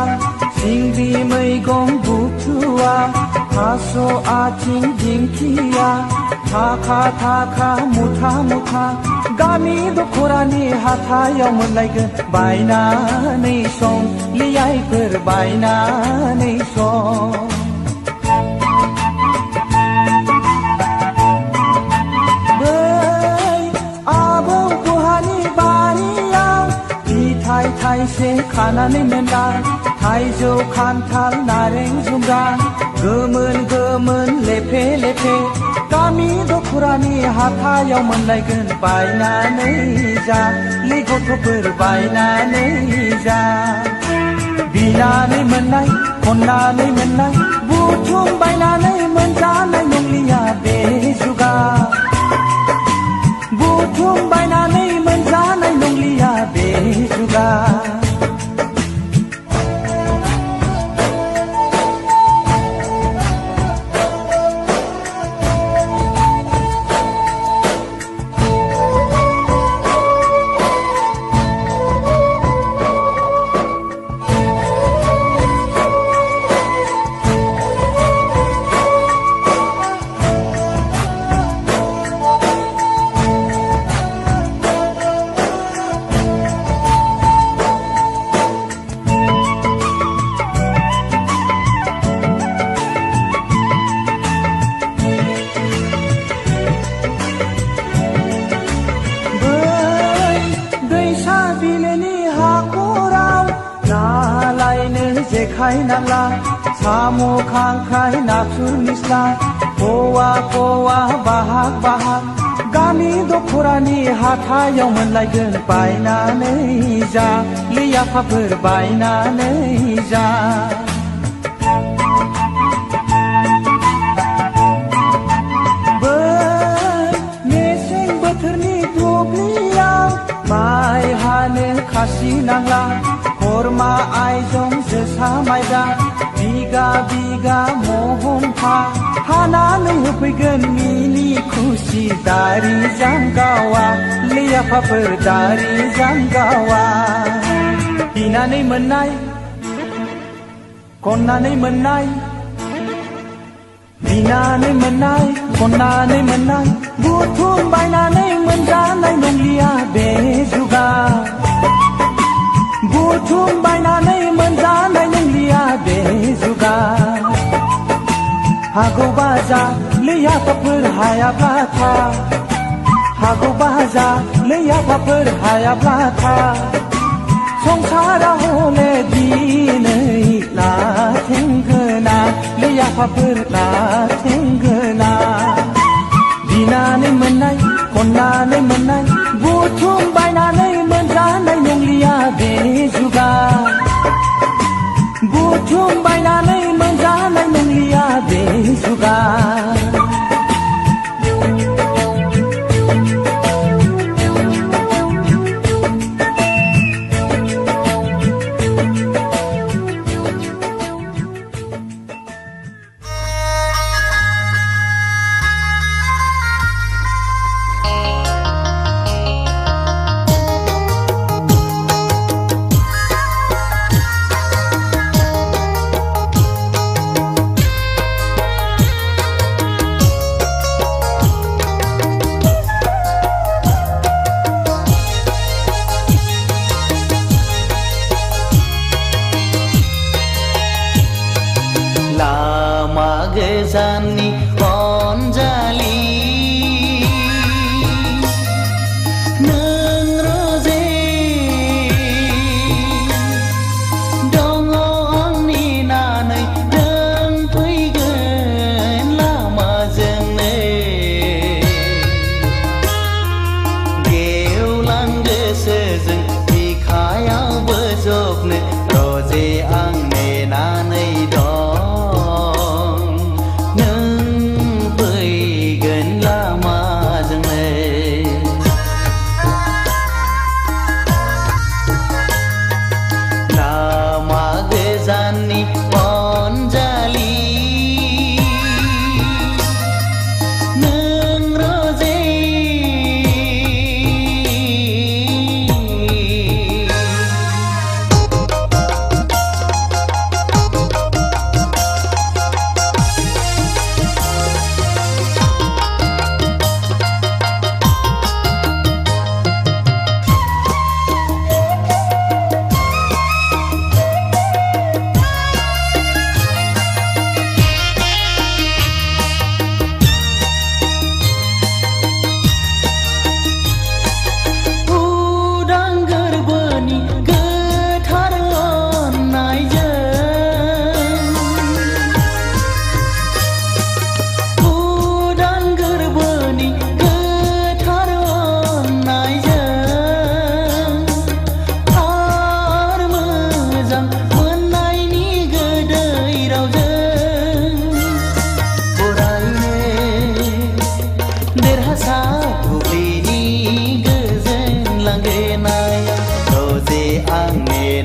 सिंग्रि मैगं बुथुवा थास' आथिं दिंखिया थाखा थाखा मुथा मुथा गामि दख'रानि हाथायाव मोनलायगोन बायनानै सं लियाइफोर बायनानै सं थाइसे खानानै मोनला थाइजौ खान्थाल नारें जुमब्रा गोमोन गोमोन लेफे लेफे गामि दख'रानि हाथायाव मोनलायगोन बायनानै जा लै गथ'फोर बायनानै जा बिनानै मोननाय खननानै मोननाय बुथुम बायनानै मोनजानाय नंलिया बे जुगा बुथुम बायनानै मोनजानाय नंलिया बे जुगा जेखाइ नाला साम' खांख्राइ नाथुर निस्ला कवा कवा बाहाग बाहाग गामि दख'रानि हाथायाव मोनलायगोन बायनानै जा लैयाफाफोर बायनानै जा मेसें बोथोरनि दुब्लियाव माइ हानो खासि नांला खरमा आइजं जोसा माइब्रा बिगा बिगा महमफा हानानै होफैगोन मिनि खुसि दारि जांगावा लैयाफाफोर दारि जांगावा बिनानै मोननाय खननानै मोननाय बिनानै मोननाय खननानै मोननाय बुथुम बायनानै मोनजानाय नंलिया बे जुगा बुथुम बायनानै मोनजानाय नंलिया बे जुगा हागौबा जा लैयाफाफोर हायाब्ला था हागौबा जा लैयाफाफोर हायाब्ला था संसारा हले दिनै लाथेंगोना लैयाफाफोर लाथेंगोना बिनानै मोननाय खननानै मोननाय बुथुम बायनानै मोनजानाय नंलिया बे जुगा बुथुम बायनानै मोनजानाय नंलिया बे जुगा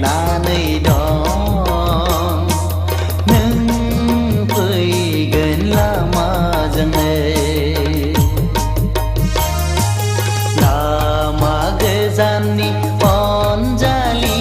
नेनानै दं नों फैगोन लामाजोंनो लामा गोजाननि अनजालि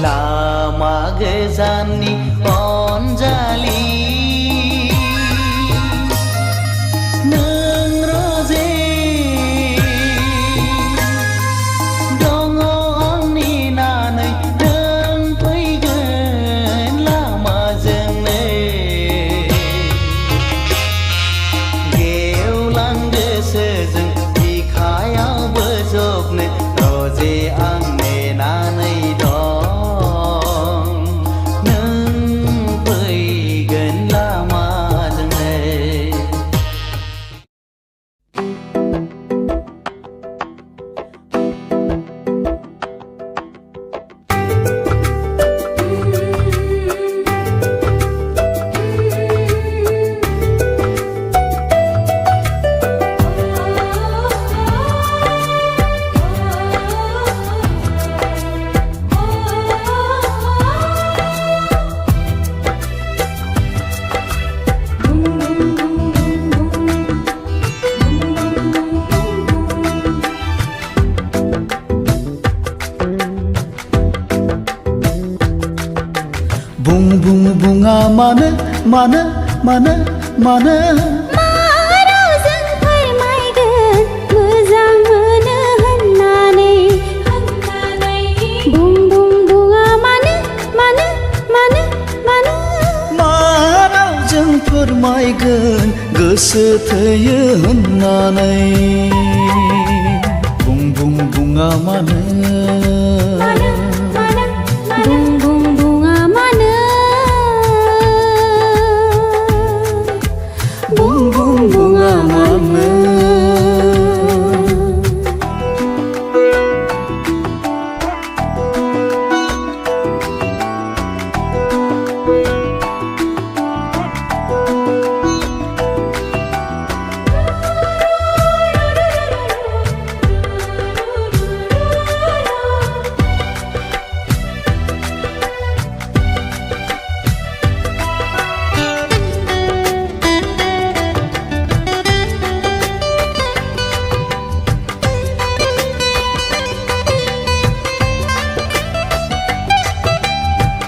लामा गोजाननि अनजालि नों रोजे दङ आं नेनानै नों फैगोन लामाजोंनो गेवलां गोसोजों बिखायाव बोजबनो रोजे आं नेनानै दं बुं बुं बुङा मानो मानो मानो मानो रावजों फोरमायगोन मोजां मोनो होननानै बुं बुं बुङा मानो मानो मानो मानो मा रावजों फोरमायगोन गोसो थोयो होननानै बुं बुं बुङा मानो बुं बुं बुङा मानो बुं बुं बुङा मानो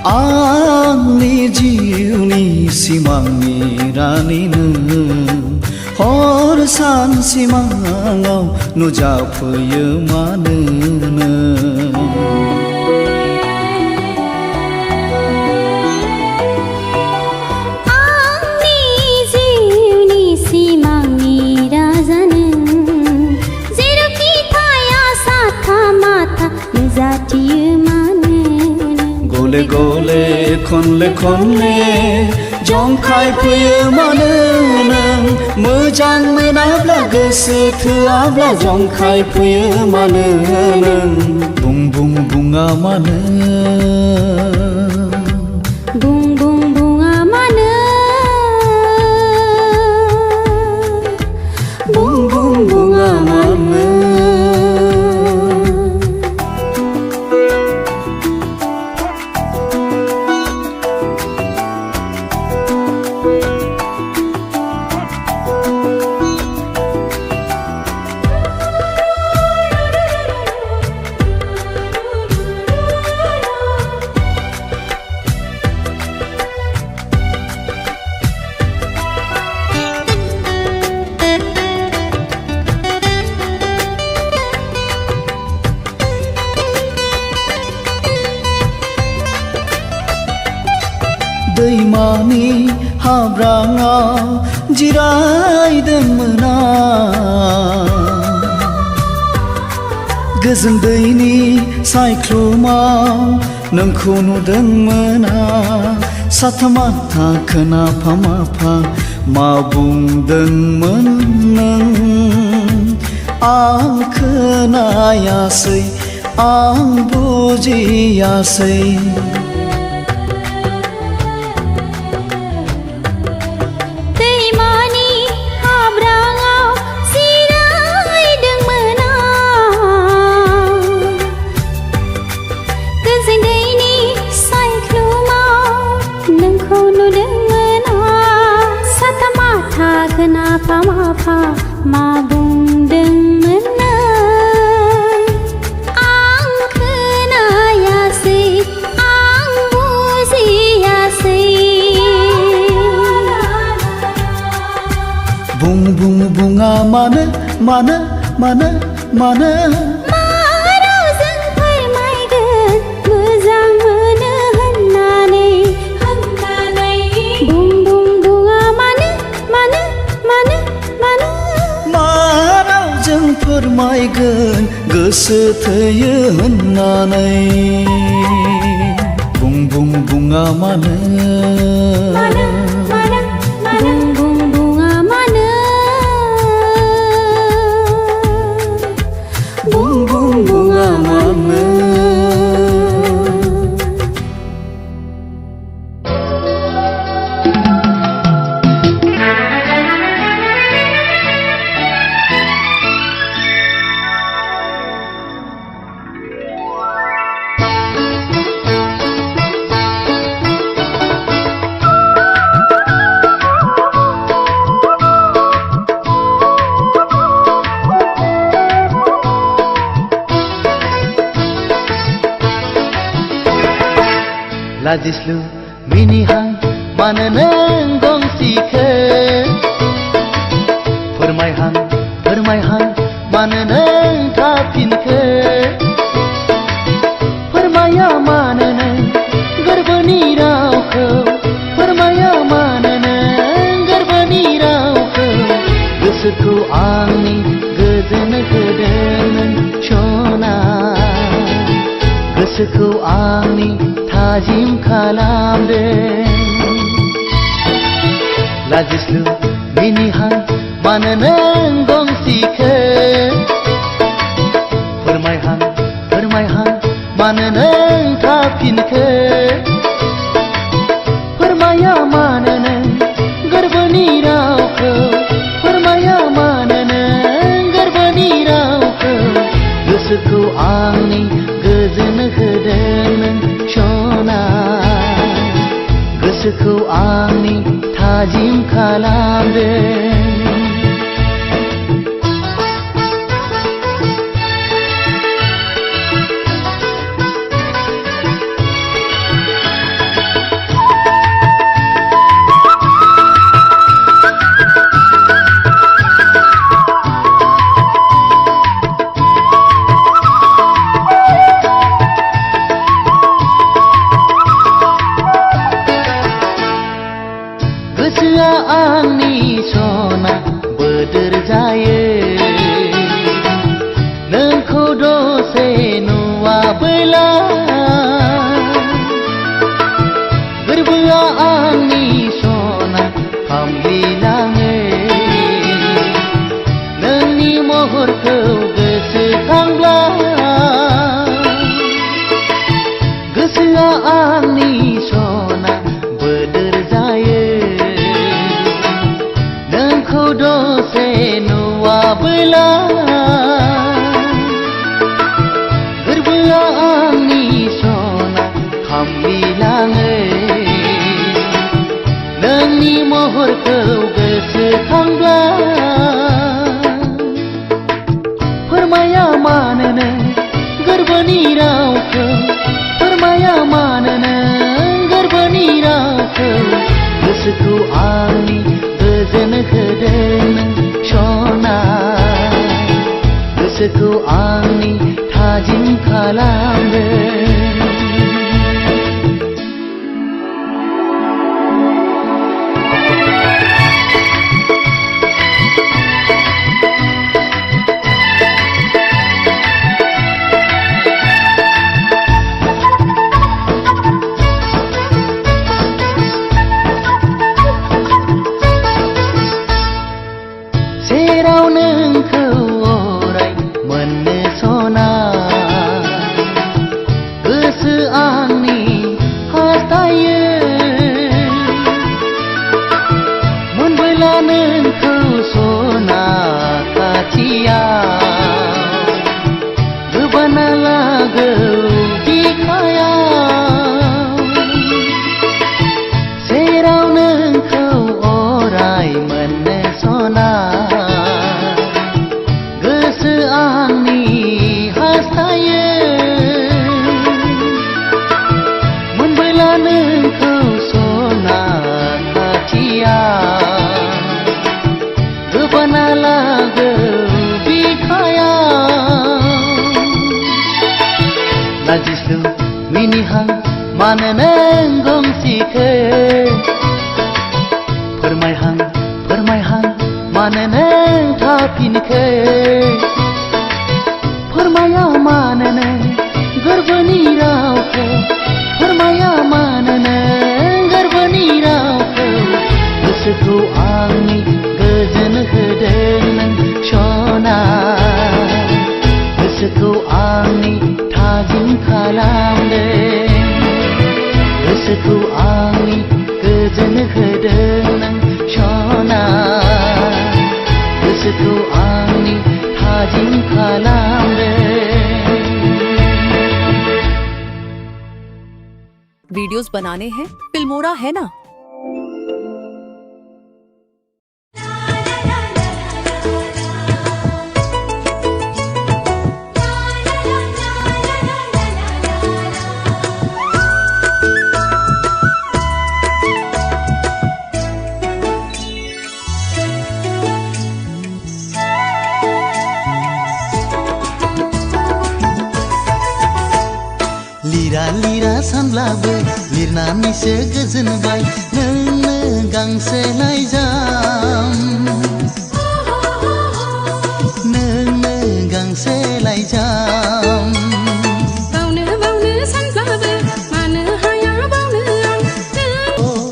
आंनि जिउनि सिमांनि रानि नों हर सान सिमाङाव नुजाफैयो मानो आंनि जिउनि सिमांनि राजा नों जेरावखि थाया साथा माथा नुजाथियो मानो गले गले खनले खनले जंखाय फैयो मानो नों मोजां मोनाब्ला गोसो थोआब्ला जंखाय फैयो मानो नों बुं बुं बुङा मानो बुं बुं बुङा मानो दैमानि हाब्राङाव जिरायदोंमोन आं गोजों दैनि सायख्लुमाव नोंखौ नुदोंमोन आं साथामाथा खोनाफा माफा मा बुंदोंमोन नों आं खोनायासै आं बुजियासै दैमानि हाब्राङाव जिरायदोंमोन आं गोजों दैनि सायख्लुमाव नोंखौ नुदोंमोन आं साथामाथा खोनाफा माफा मा बुंदोंमोन नों आं खोनायासै आं बुजियासै बुं बुं बुङा मानो मानो मानो मानो मा रावजों फोरमायगोन मोजां मोनो होननानै बुं बुं बुङा मानो मानो मानो मानो मा रावजों फोरमायगोन गोसो थोयो होननानै बुं बुं बुङा मानो बुं बुं बुङा मानो बुं बुं बुङा मानो लाजिस्लु मिनिहां मानो नों गंसिखो फोरमायहां मानो नों थाफिनखो फोरमाया मानो नों गोरबोनि रावखौ फोरमाया मानो नों गोरबोनि रावखौ गोसोखौ आंनि गोजोन होदों नों सना गोसोखौ आंनि थाजिम खालामदों लाजिस्लु मिनिहां मानो नों गंसिखो फोरमायहां मानो नों थाफिनखो फोरमाया मानो नों गोरबोनि रावखौ फोरमाया मानो नों गोरबोनि रावखौ गोसोखौ आंनि गोजोन होदों नों सना गोसोखौ आंनि थाजिम खालामदों गोसोआ आंनि सना बोदोर जायो नोंखौ दसे नुवाबोला गोरबोआ आंनि सना खामग्लिलाङो नोंनि महरखौ गोसोखांब्ला गोसोआ आंनि सना बोदोर जायो नोंखौ दसे नुवाबोला गोरबोआ आंनि सना खामग्लिलाङो नोंनि महरखौ गोसोखांब्ला फोरमाया मानो नों गोरबोनि रावखौ फोरमाया मानो नों गोरबोनि रावखौ गोसोखौ आंनि गोजोन होदों नों सना गोसोखौ आंनि थाजिम खालामदों मानो नों गंसेखौ फोरमायहां मानो नों थाफिनखो फोरमाया मानो नों गोरबोनि रावखौ फोरमाया मानो नों गोरबोनि रावखौ गोसोखौ आंनि गोजोन होदों नों सना गोसोखौ आंनि थाजिम खालामदों गोसोखौ आंनि गोजोन होदों नों सना गोसोखौ आंनि थाजिम खालामदों। वीडियोस बनाने हैं फिल्मोरा है ना। लिरा सानब्लाबो लिरनानैसो गोजोनबाय नोंनो गांसे लाइजाम नोंनो गांसे लाइजाम बावनो सानब्लाबो मानो हाया बावनो आं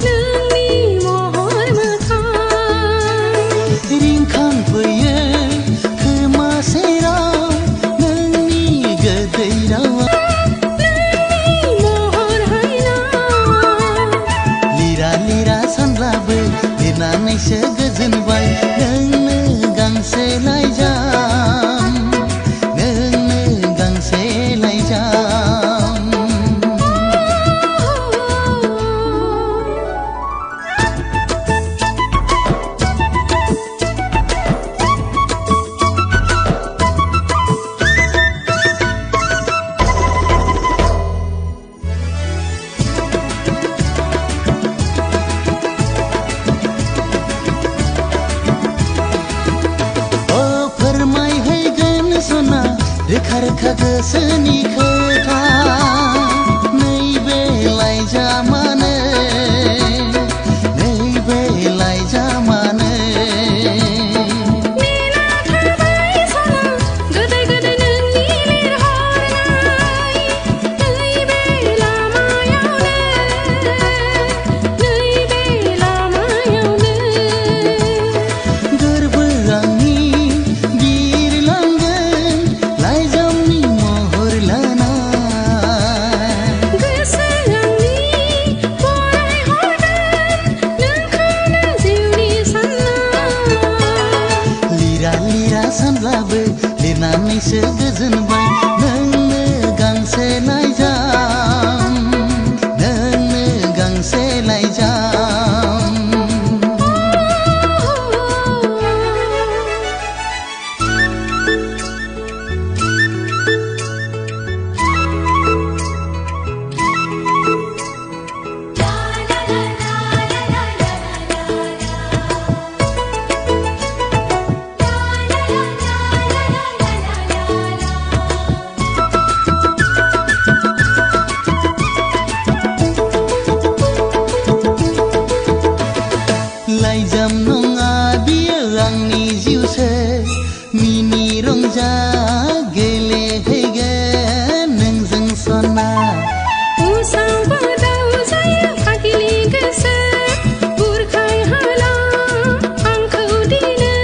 नोंनि महर मोखां रिंखांफैयो खोमा सेराव नोंनि गोदै रावा लिरा सानब्लाबो लिरनानैसो गोजोनबाय नोंनो गांसे लाइजाम नोंनो गांसे लाइजाम रोखा रोखा गोसोनि खोथा नैबे लाइजामानो नैबे लाइजामानो नेना थाबाय सना गोदै गोदै नोंनि लिरहरनाय नैबे लामायावनो गोरबो आंनि बिरलांगोन लाइजामनि महर लाना गोसो आंनि फरायहरगोन नोंखौनो जिउनि सानना लिरा सानब्लाबो लिरनानैसो गोजोनबाय नोंनो गांसे लाइजाम नोंनो गांसे लाइजाम लाइजाम नङा बियो आंनि जिउसो मिनि रंजा गेलेहैगोन नोंजों सना उसाव बादाव जायो फागिलि गोसो बुरखाय हाला आंखौ दिनै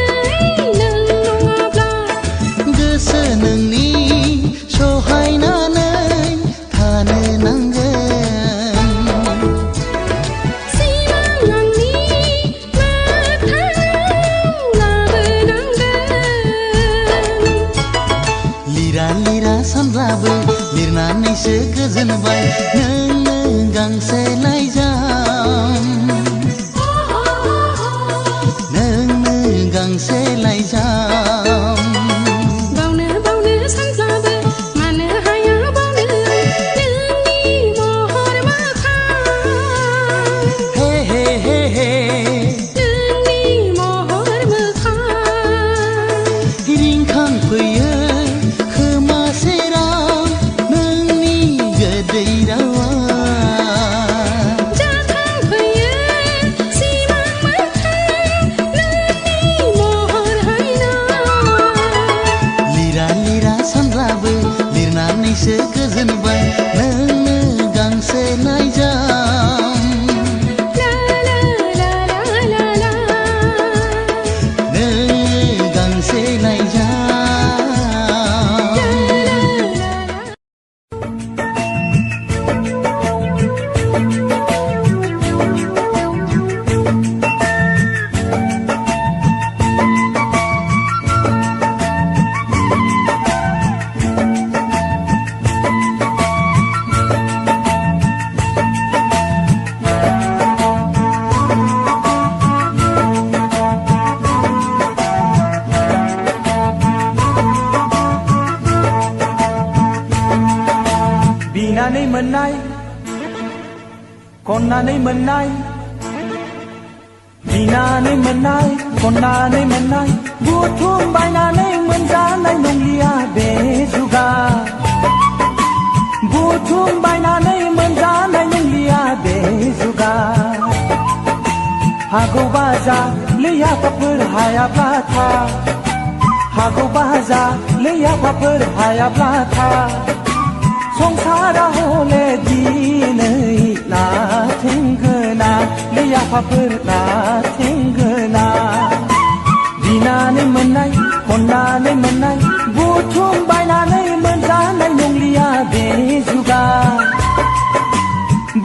नों नङाब्ला गोसो नोंनि सहायनानै थानो नांगोन सिमां आंनि मोगथाङाव लाबोनांगोन लिरा सानब्लाबो लिरनानैसो गोजोनबाय नोंनो गांसे लाइजाम नोंनो गांसे लाइजाम बावनो सानब्लाबो मानो हाया बावनो नोंनि महर मोखां हे हे हे हे नोंनि महर मोखां रिंखांफैयो खोमा सेराव नोंनि गोदै रावा मोननाय खननानै मोननाय बिनानै मोननाय खननानै मोननाय बुथुम बायनानै मोनजानाय नंलिया बे जुगा बुथुम बायनानै मोनजानाय नंलिया बे जुगा हागौबा जा लैयाफाफोर हायाब्ला था हागौबा जा लैयाफाफोर हायाब्ला था संसारा हले दिनै नाथेंगोना लैयाफाफोर नाथेंगोना बिनानै मोननाय खननानै मोननाय बुथुम बायनानै मोनजानाय नंलिया बे जुगा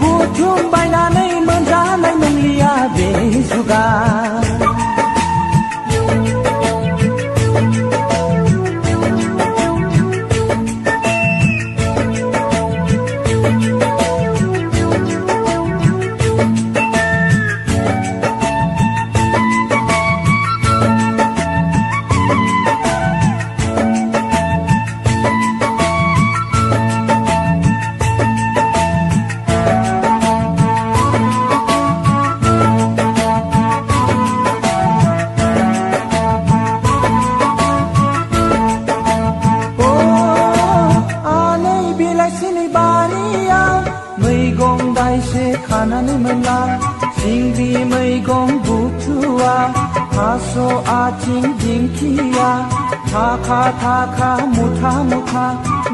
बुथुम बायनानै मोनजानाय नंलिया बे जुगा खानानै मोनला सिंग्रि मैगं बुथुवा थास' आथिं दिंखिया थाखा थाखा मुथा मुथा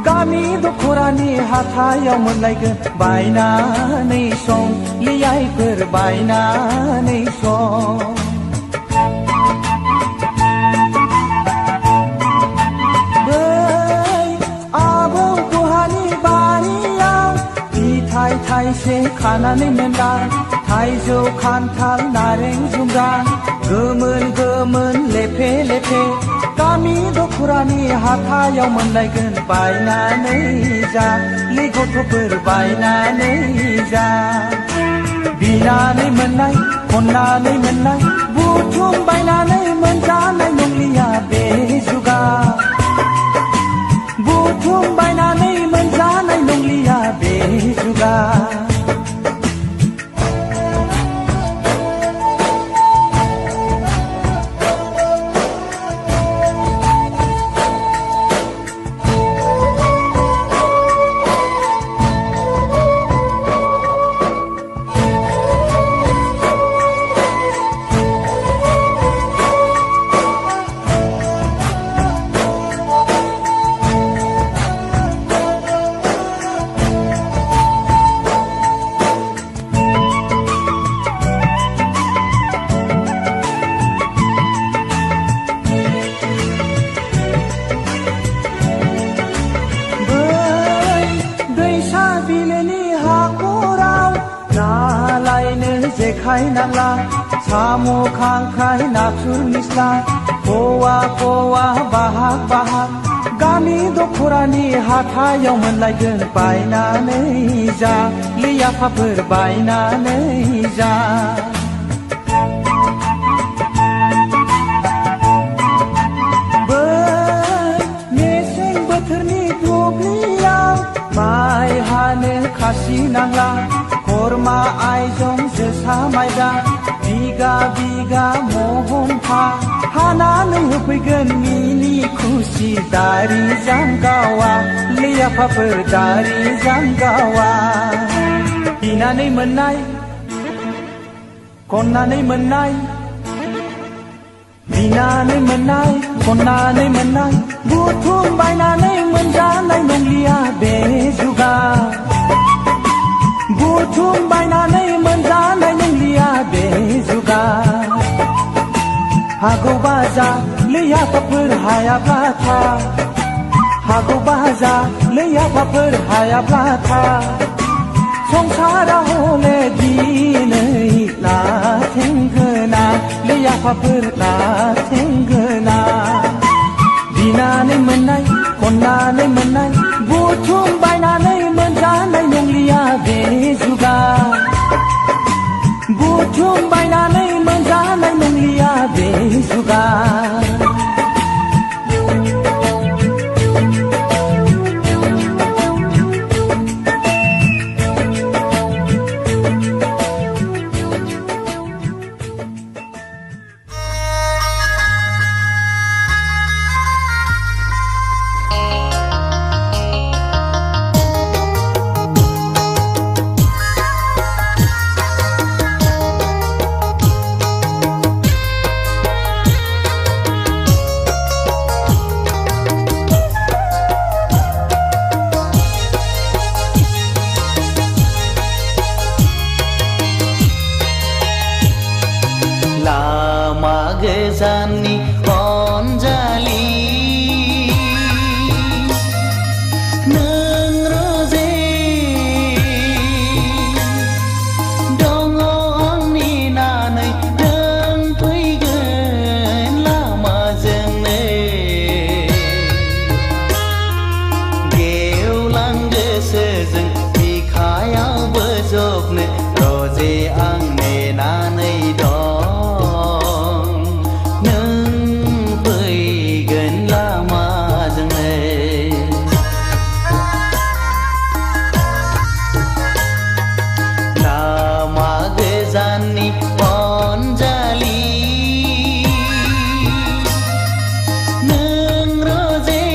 गामि दख'रानि हाथायाव मोनलायगोन बायनानै सं लियाइफोर बायनानै सं थाइसे खानानै मोनला थाइजौ खान्थाल नारें जुमब्रा गोमोन गोमोन लेफे लेफे गामि दख'रानि हाथायाव मोनलायगोन बायनानै जा लै गथ'फोर बायनानै जा बिनानै मोननाय खननानै मोननाय बुथुम बायनानै मोनजानाय नंलिया बे जुगा बुथुम बायनानै मोनजानाय नंलिया बे जुगा जेखाइ नाला साम' खांख्राइ नाथुर निस्ला कवा कवा बाहाग बाहाग गामि दख'रानि हाथायाव मोनलायगोन बायनानै जा लैयाफाफोर बायनानै जा मेसें बोथोरनि दुब्लियाव माइ हानो खासि नांला खरमा आइजं जोसा माइब्रा बिगा बिगा महनफा हानानै होफैगोन मिनि खुसि दारि जांगावा लैयाफाफोर दारि जांगावा बिनानै मोननाय खननानै मोननाय बिनानै मोननाय खननानै मोननाय बुथुम बायनानै मोनजानाय नंलिया बे जुगा बुथुम बायनानै मोनजानाय नंलिया बे जुगा हागौबा जा लैयाफाफोर हायाब्ला था हागौबा जा लैयाफाफोर हायाब्ला था संसारा हले दिनै नाथेंगोना लैयाफाफोर नाथेंगोना बिनानै मोननाय खननानै मोननाय बुथुम बायनानै मोनजानाय नंलिया बे जुगा बुथुम बायनानै मोनजानाय नंलिया बे जुगा गोजाननि अनजालि नों रोजे दङ आंनि नानै नों फैगोन लामाजोंनो गेवलां गोसोजों बिखायाव बोजबनो रोजे आं नेनानै दं नों फैगोन लामाजोंनो लामा गोजाननि अनजालि नों रोजे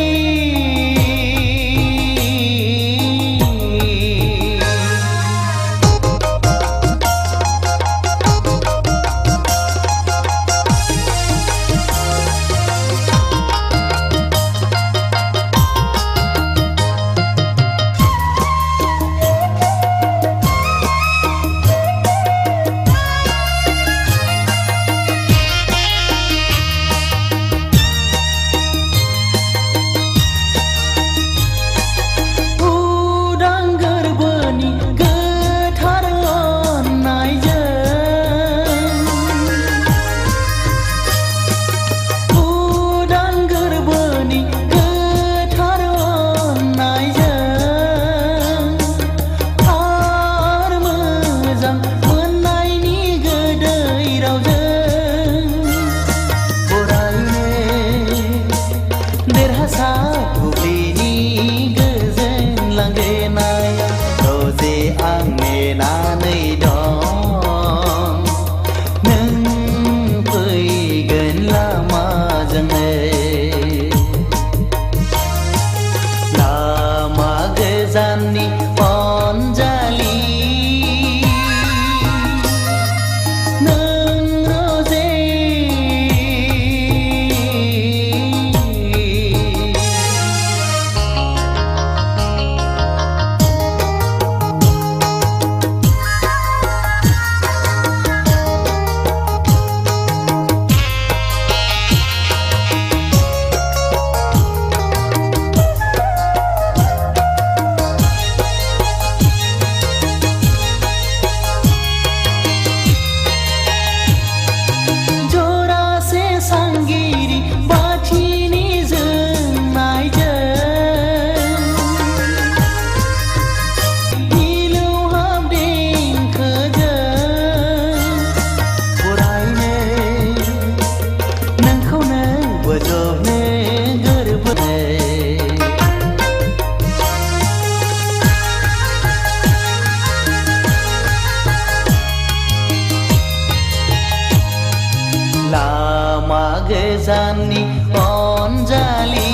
लामा गोजाननि अनजालि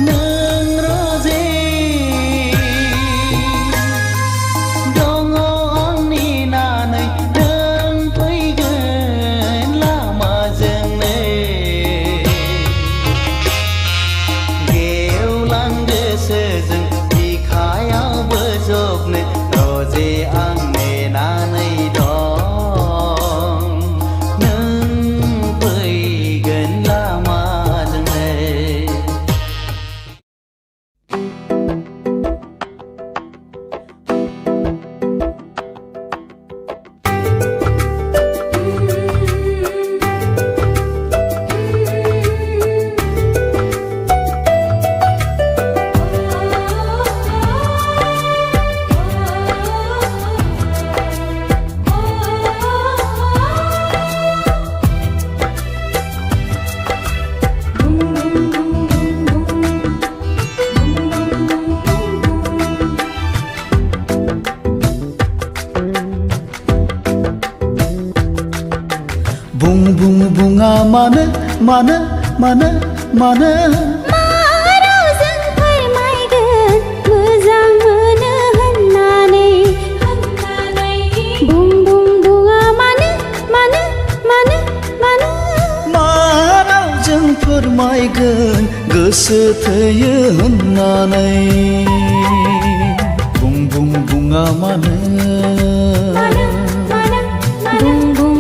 नों रोजे दङ आंनि नानै नों फैगोन लामाजोंनो गेवलां गोसोजों बिखायाव बोजबनो रोजे आं नेनानै दं बुं बुं बुङा मानो मानो मानो मानो रावजों फोरमायगोन मोजां मोनो होननानै बुं बुं बुङा मानो मानो मानो मानो मा रावजों फोरमायगोन गोसो थैयो होननानै बुं बुं बुङा मानो बुं बुं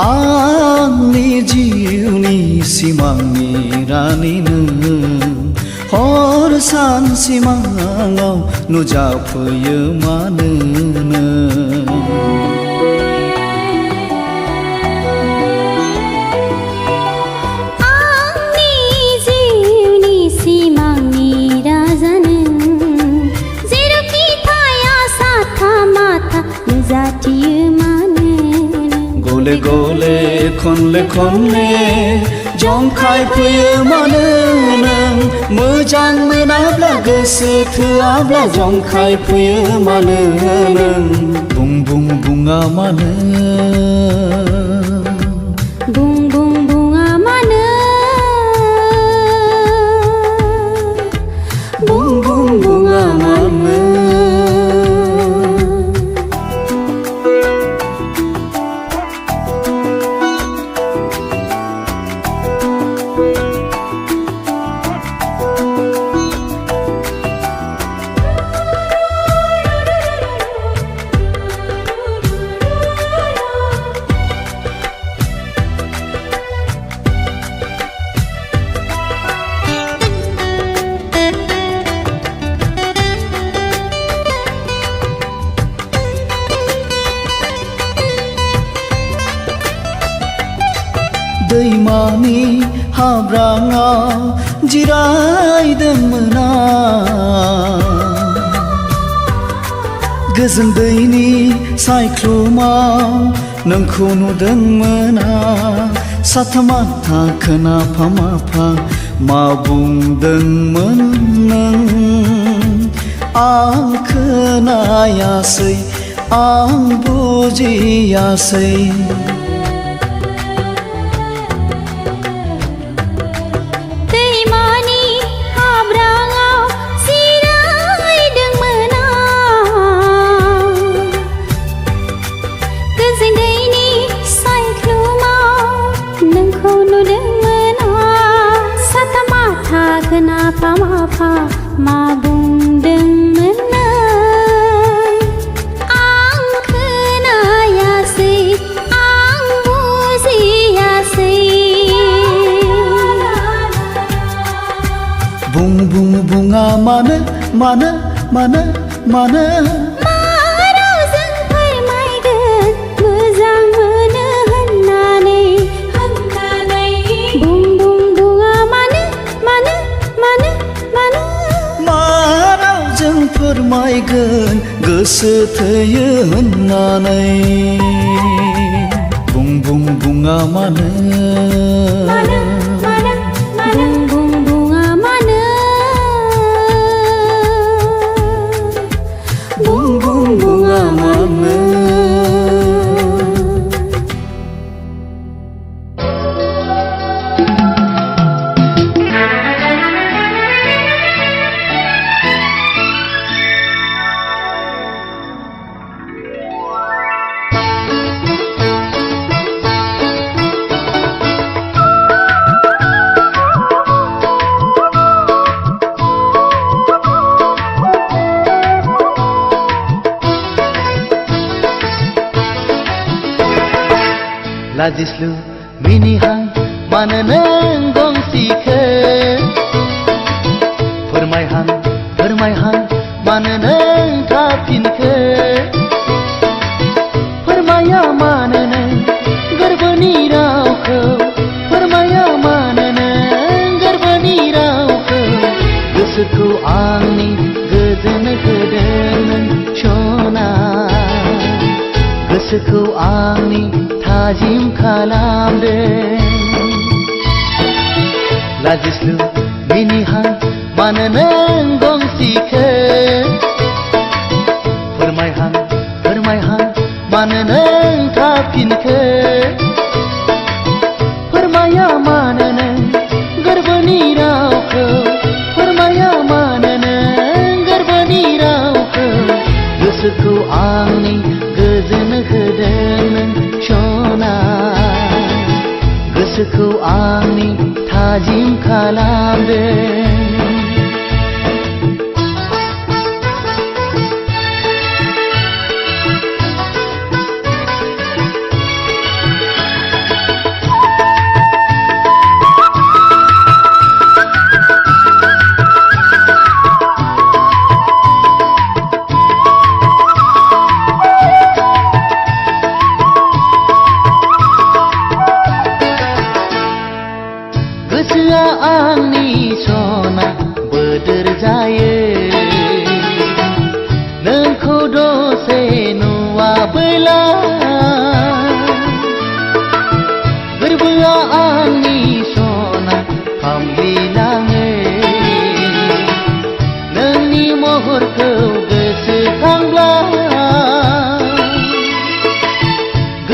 आंनि जिउनि सिमांनि रानि नों हर सान सिमाङाव नुजाफैयो मानो नों आंनि जिउनि सिमांनि राजा नों जेरावखि थाया साथा माथा नुजाथियो मानो नों गले गले खनले खनले जंखायफैयो मानो नों मोजां मोनाब्ला गोसो थोआब्ला जंखायफैयो मानो नों बुं बुं बुङा मानो बुं बुं बुङा मानो बुं बुं बुङा मानो दैमानि हाब्राङाव जिरायदोंमोन आं गोजोन दैनि सायख्लुमाव नोंखौ नुदोंमोन आं साथा माथा खोनाफा माफा मा बुंदोंमोन नों आं खोनायासै आं बुजियासै दैमानि हाब्राङाव जिरायदोंमोन आं गोजोन दैनि सायख्लुमाव नोंखौ नुदोंमोन आं साथा माथा खोनाफा माफा मा बुंदोंमोन नों आं खोनायासै आं बुजियासै बुं बुं बुङा मानो मानो मानो मानो मा रावजों फोरमायगोन मोजां मोनो होननानै बुं बुं बुङा मानो मानो मानो मानो मा रावजों फोरमायगोन गोसो थोयो होननानै बुं बुं बुङा मानो बुं बुं बुङा मानो बुं बुं बुङा मानो लाजिस्लु मिनिहां मानो नों गंसिखो फोरमायहां मानो नों थाफिनखो फोरमाया मानो नों गोरबोनि रावखौ फोरमाया मानो नों गोरबोनि रावखौ गोसोखौ आंनि गोजोन होदों नों सना गोसोखौ आंनि थाजिम खालामदों लाजिस्लु मिनिहां मानो नों गंसिखो फोरमायहां मानो नों थाफिनखो फोरमाया मानो नों गोरबोनि रावखौ फोरमाया मानो नों गोरबोनि रावखौ गोसोखौ आंनि गोजोन होदों नों सना गोसोखौ आंनि थाजिम खालामदों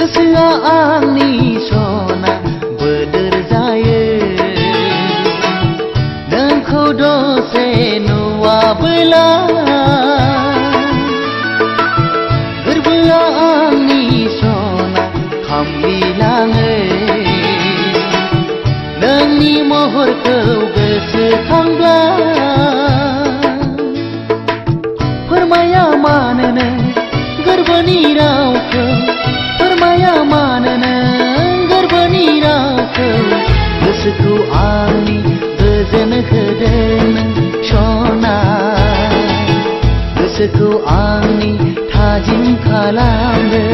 गोसोआ आंनि सना बोदोर जायो नोंखौ दसे नुवाबोला गोरबोआ आंनि सना खामग्लिलाङो नोंनि महरखौ गोसोखांब्ला फोरमाया मानो नों गोरबोनि रावखौ फोरमाया मानो नों गोरबोनि रावखौ गोसोखौ आंनि गोजोन होदों नों सना गोसोखौ आंनि थाजिम खालामदों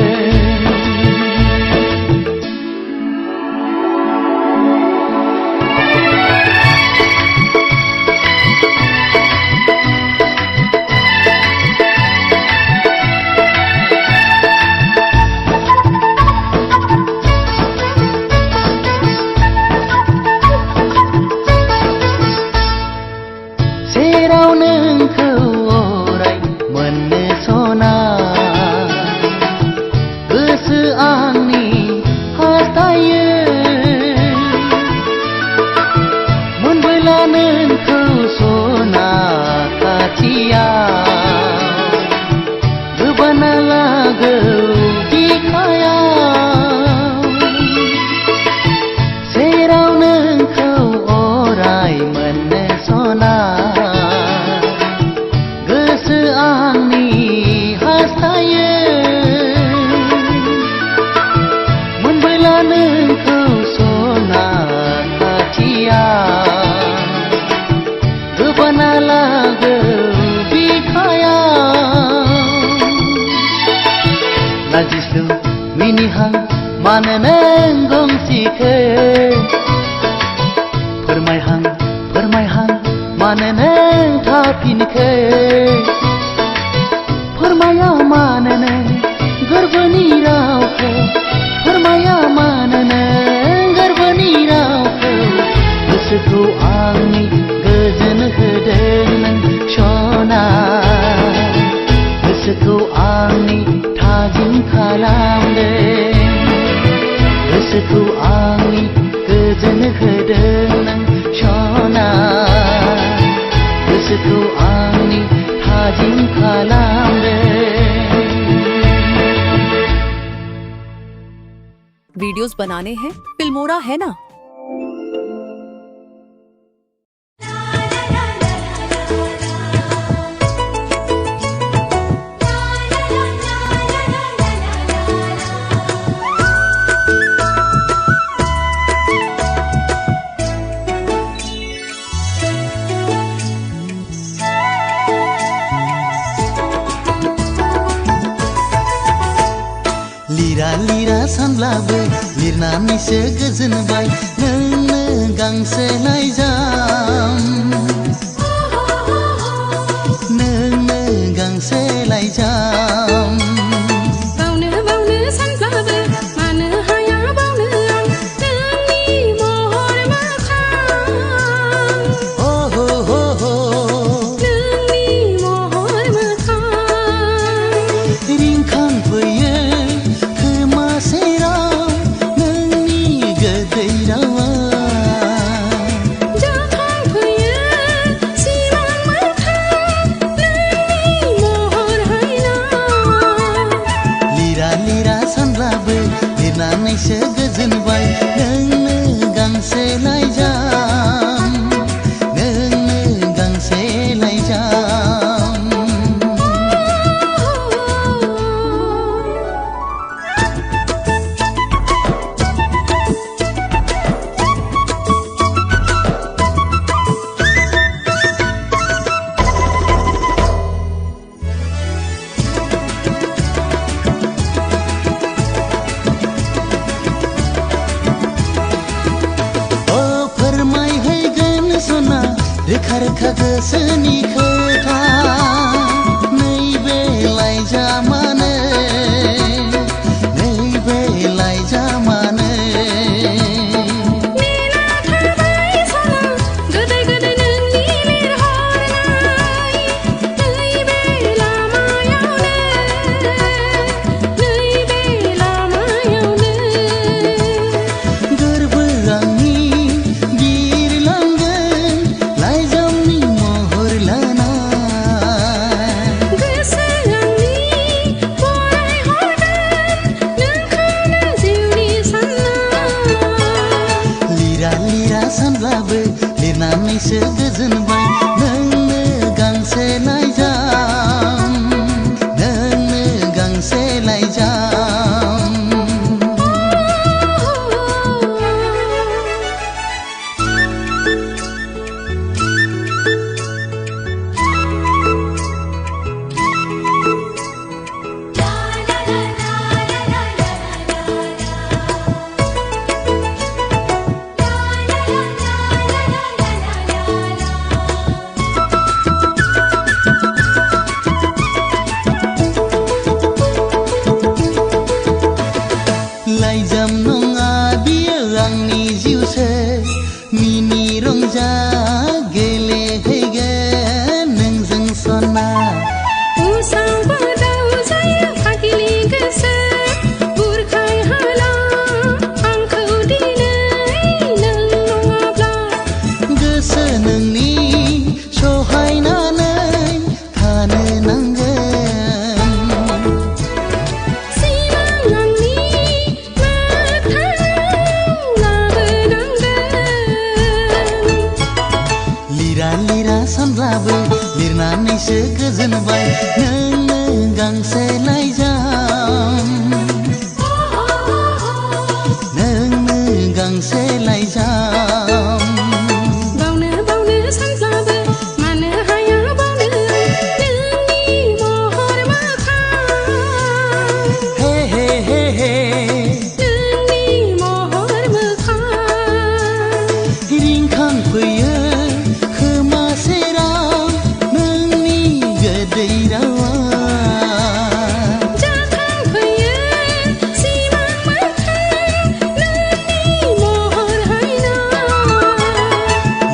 सेराव नोंखौ अराय मोननो सना गोसो आंनि हास्थायो मोनबोला नोंखौ सना खाथियाव गोबाना लागौ बिखायाव सेराव नोंखौ अराय मोननो सना गोसो आंनि हास्थायो मोनबोला नोंखौ सना खाथियाव गोबाना लागौ बिखायाव लाजिस्लु मिनिहां मानो नों गंसेखौ फोरमायहां मानो नों थाफिनखो फोरमाया मानो नों गोरबोनि रावखौ फोरमाया मानो नों गोरबोनि रावखौ गोसोखौ आंनि गोजोन होदों नों सना गोसोखौ आंनि थाजिम खालामदों गोसोखौ आंनि गोजोन होदों नों सना गोसोखौ आंनि थाजिम खालामदों वीडियोस बनाने हैं फिल्मोरा है ना। लिरा लिरा सानब्लाबो लिरनानैसो गोजोनबाय नोंनो गांसे लाइजाम नोंनो गांसे लाइजाम बावनो बावनो सानब्लाबो मानो हाया बावनो आं नोंनि महर मोखां हो हो हो हो नोंनि महर मोखां रिंखांफैयो खोमा सेराव नोंनि गोदै रावा जाखांफैयो सिमां मोखां नोंनि महर हायना लिरा लिरा सानब्लाबो लिरनानैसो गोजोनबाय नोंनो गांसे लाइजाम नोंनो गांसे लाइजाम फोरमायहैगोन सना रोखा रोखा गोसोनि खोथा नैबे लाइजामानो नैबे लाइजामानो नेना थाबाय सना गोदै गोदै नोंनि लिरहरनाय नैबे लामायावनो नोंनो गांसे लाइजाम नोंनो गांसे लाइजाम बावनो बावनो सानब्लाबो मानो हाया बावनो नोंनि महर मोखां हे हे हे हे नोंनि महर मोखां रिंखांफैयो खोमा सेराव नोंनि गोदै रावा जाखांफैयो सिमां मोखां नोंनि महर हायना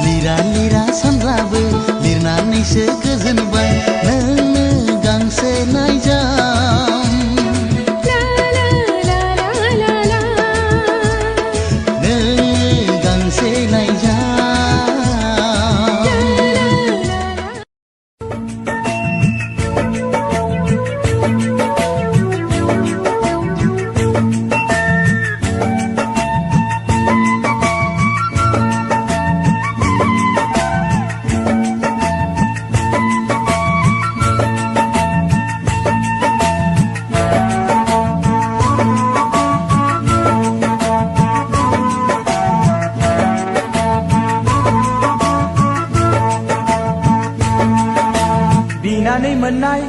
लिरा लिरा सानब्लाबो लिरनानैसो गोजोनबाय नोंनो गांसे लाइजाम ला ला ला ला ला नोंनो गांसे लाइजाम बिनानै मोननाय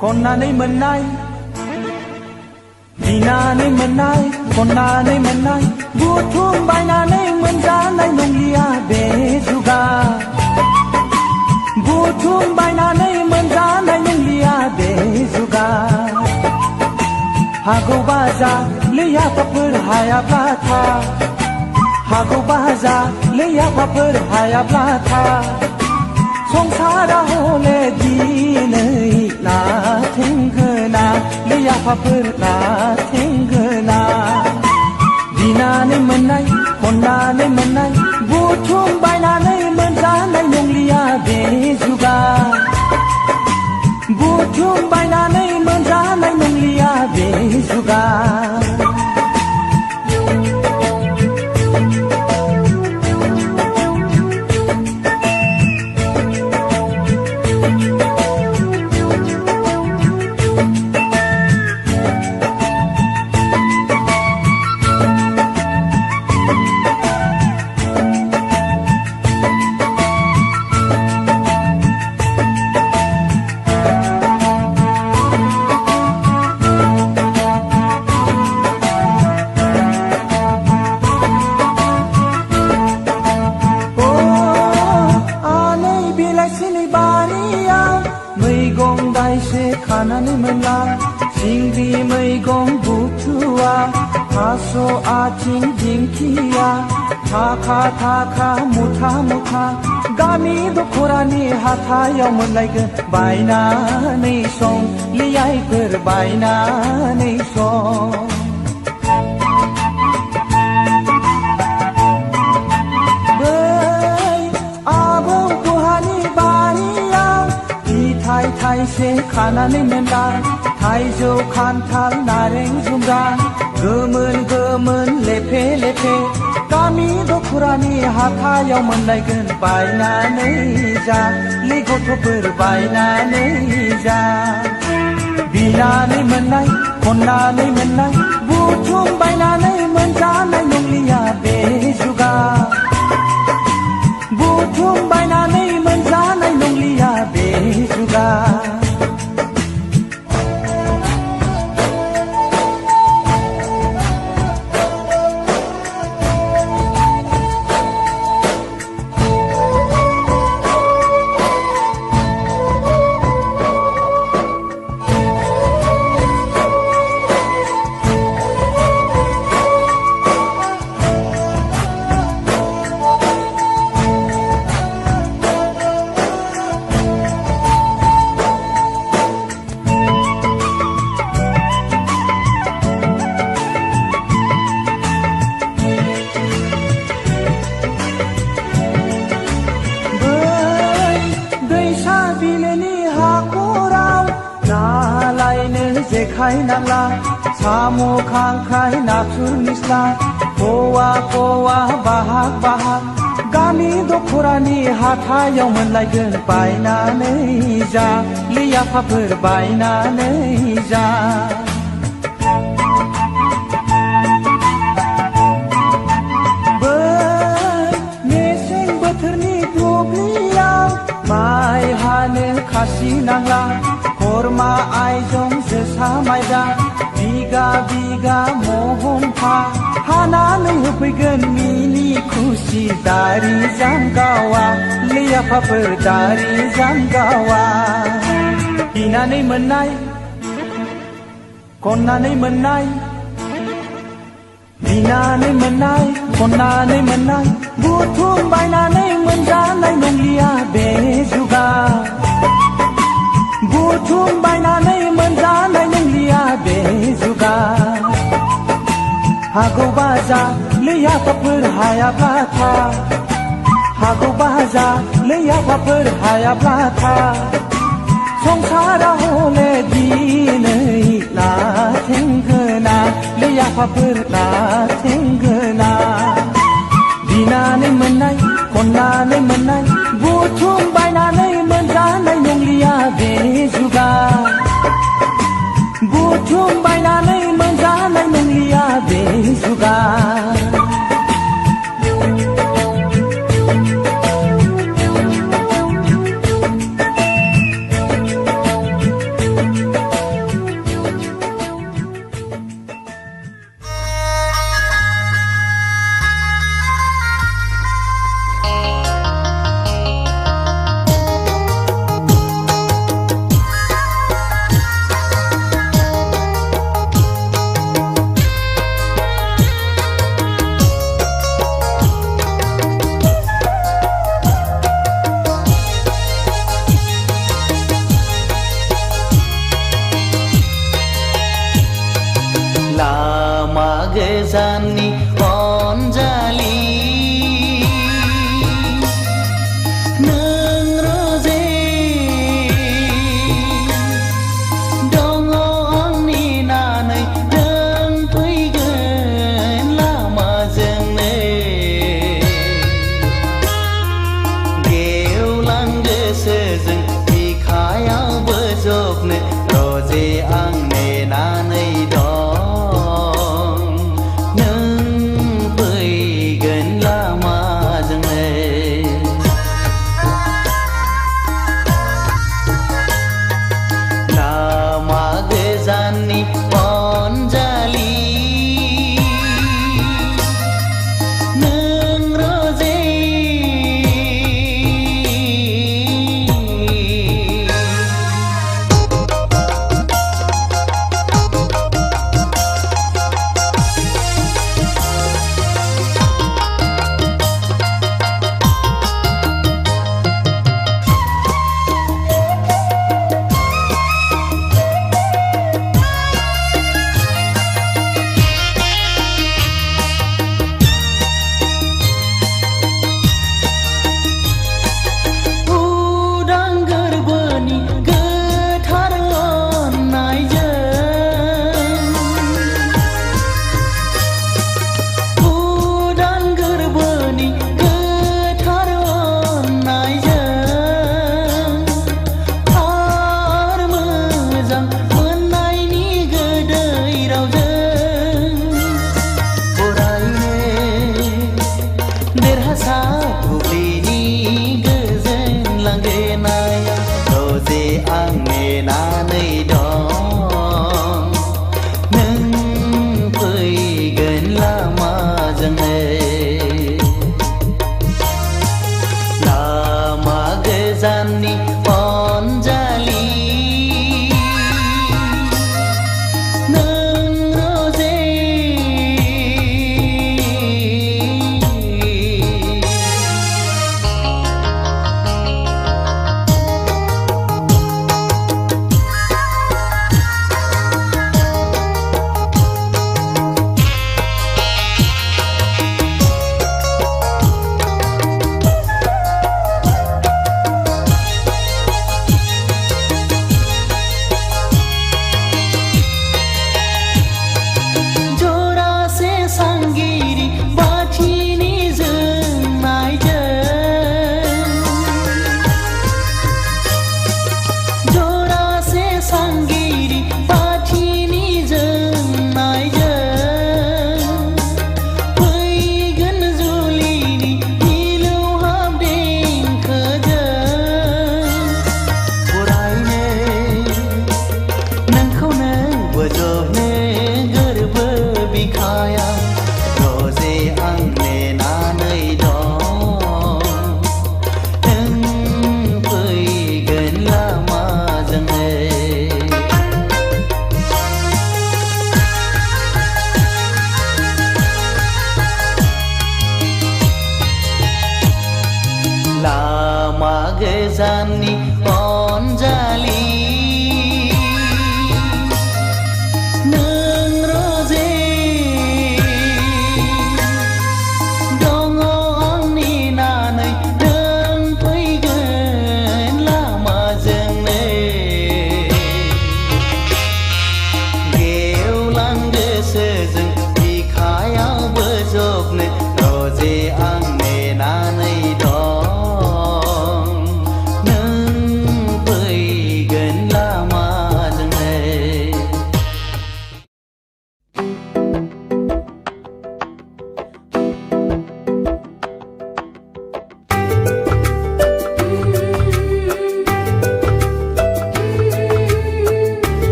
खननानै मोननाय बिनानै मोननाय खननानै मोननाय बुथुम बायनानै मोनजानाय नंलिया बे जुगा बुथुम बायनानै मोनजानाय नंलिया बे जुगा हागौबा जा लैयाफोर हायाब्ला था हागौबा जा लैयाफोर हायाब्ला था संसारा हले दिनै लाथेंगोना लैयाफोर लाथेंगोना बिनानै मोननाय खननानै मोननाय बुथुम बायनानै मोनजानाय नंलिया बे जुगा बुथुम बायनानै मोनजानाय नंलिया बे जुगा खानानै मोनला सिंग्रि मैगं बुथुवा थास' आथिं दिंखिया थाखा थाखा मुथा मुथा गामि दख'रानि हाथायाव मोनलायगोन बायनानै सं लियाइफोर बायनानै सं थाइसे खानानै मोनला थाइजौ खान्थाल नारें जुमब्रा गोमोन गोमोन लेफे लेफे गामि दख'रानि हाथायाव मोनलायगोन बायनानै जा लै गथ'फोर बायनानै जा बिनानै मोननाय खननानै मोननाय बुथुम बायनानै मोनजानाय नंलिया बे जुगा बुथुम बायनानै मोनजानाय नंलिया बे जुगा जेखाइ नाला साम' खांख्राइ नाथुर निस्ला कवा कवा बाहाग बाहाग गामि दख'रानि हाथायाव मोनलायगोन बायनानै जा लियाफाफोर बायनानै जा मेसें बोथोरनि दुब्लियाव माइ हानो खासि नांला खरमा आइजं जोसा माइब्रा बिगा बिगा महनफा हानानै होफैगोन मिनि खुसि दारि जांगावा लियाफाफोर दारि जांगावा बिनानै मोननाय खननानै मोननाय बिनानै मोननाय खननानै मोननाय बुथुम बायनानै मोनजानाय नंलिया बे जुगा बुथुम बायनानै मोनजानाय नंलिया बे जुगा हागौबा जा लियाफाफोर हायाब्ला था हागौबा जा लियाफाफोर हायाब्ला था संसारा हले दिनै लाथेंगोना लियाफाफोर लाथेंगोना बिनानै मोननाय खननानै मोननाय बुथुम बायनानै मोनजानाय नंलिया बे जुगा बुथुम बायनानै मोनजानाय नंलिया बे जुगा गोजाननि अनजालि नों रोजे दङ आंनि नानै नों फैगोन लामाजोंनो गेवलां गोसोजों बिखायाव बोजबनो रोजे आं नेनानै दं नों सानजेसे जों बिखायाव बोजबनो रजे आं नेनानै दं नों फैगोन लामाजोंनो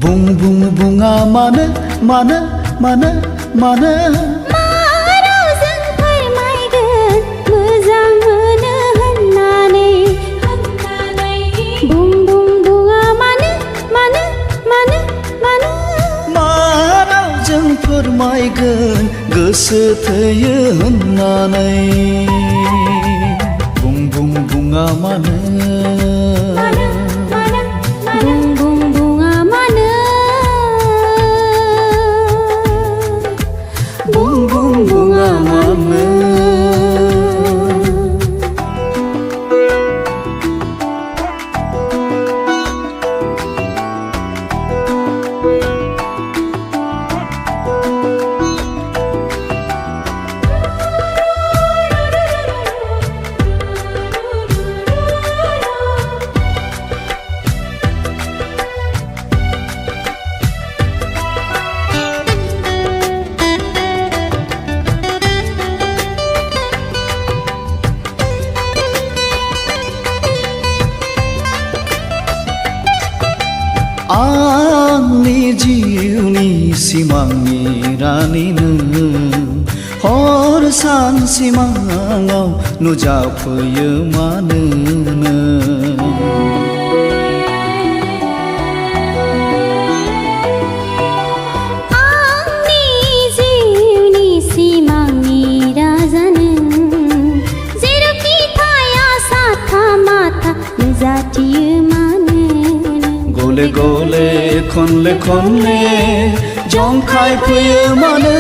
बुं बुं बुङा मानो मानो मानो मानो रावजों फोरमायगोन मोजां मोनो होननानै बुं बुं बुङा मानो मानो मानो मानो मा रावजों फोरमायगोन गोसो थोयो होननानै बुं बुं बुङा मानो बुं बुं बुङा मानो बुं बुं बुङा मानो आंनि जिउनि सिमांनि रानि नों हर सान सिमाङाव नुजाफैयो मानो नों आंनि जिउनि सिमांनि राजा नों जेरावखि थाया साथा माथा नुजाथियो मानो गले गले खनले खनले जंखाय फैयो मानो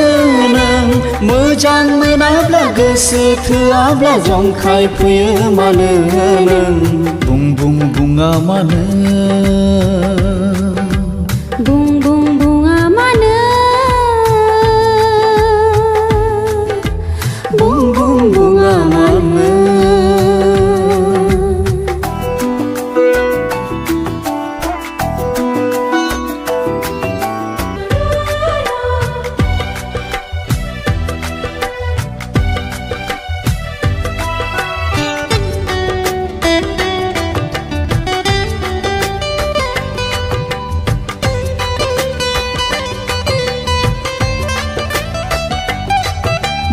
नों मोजां मोनाब्ला गोसो थोआब्ला जंखाय फैयो मानो नों बुं बुं बुङा मानो बुं बुं बुङा मानो बुं बुं बुङा मानो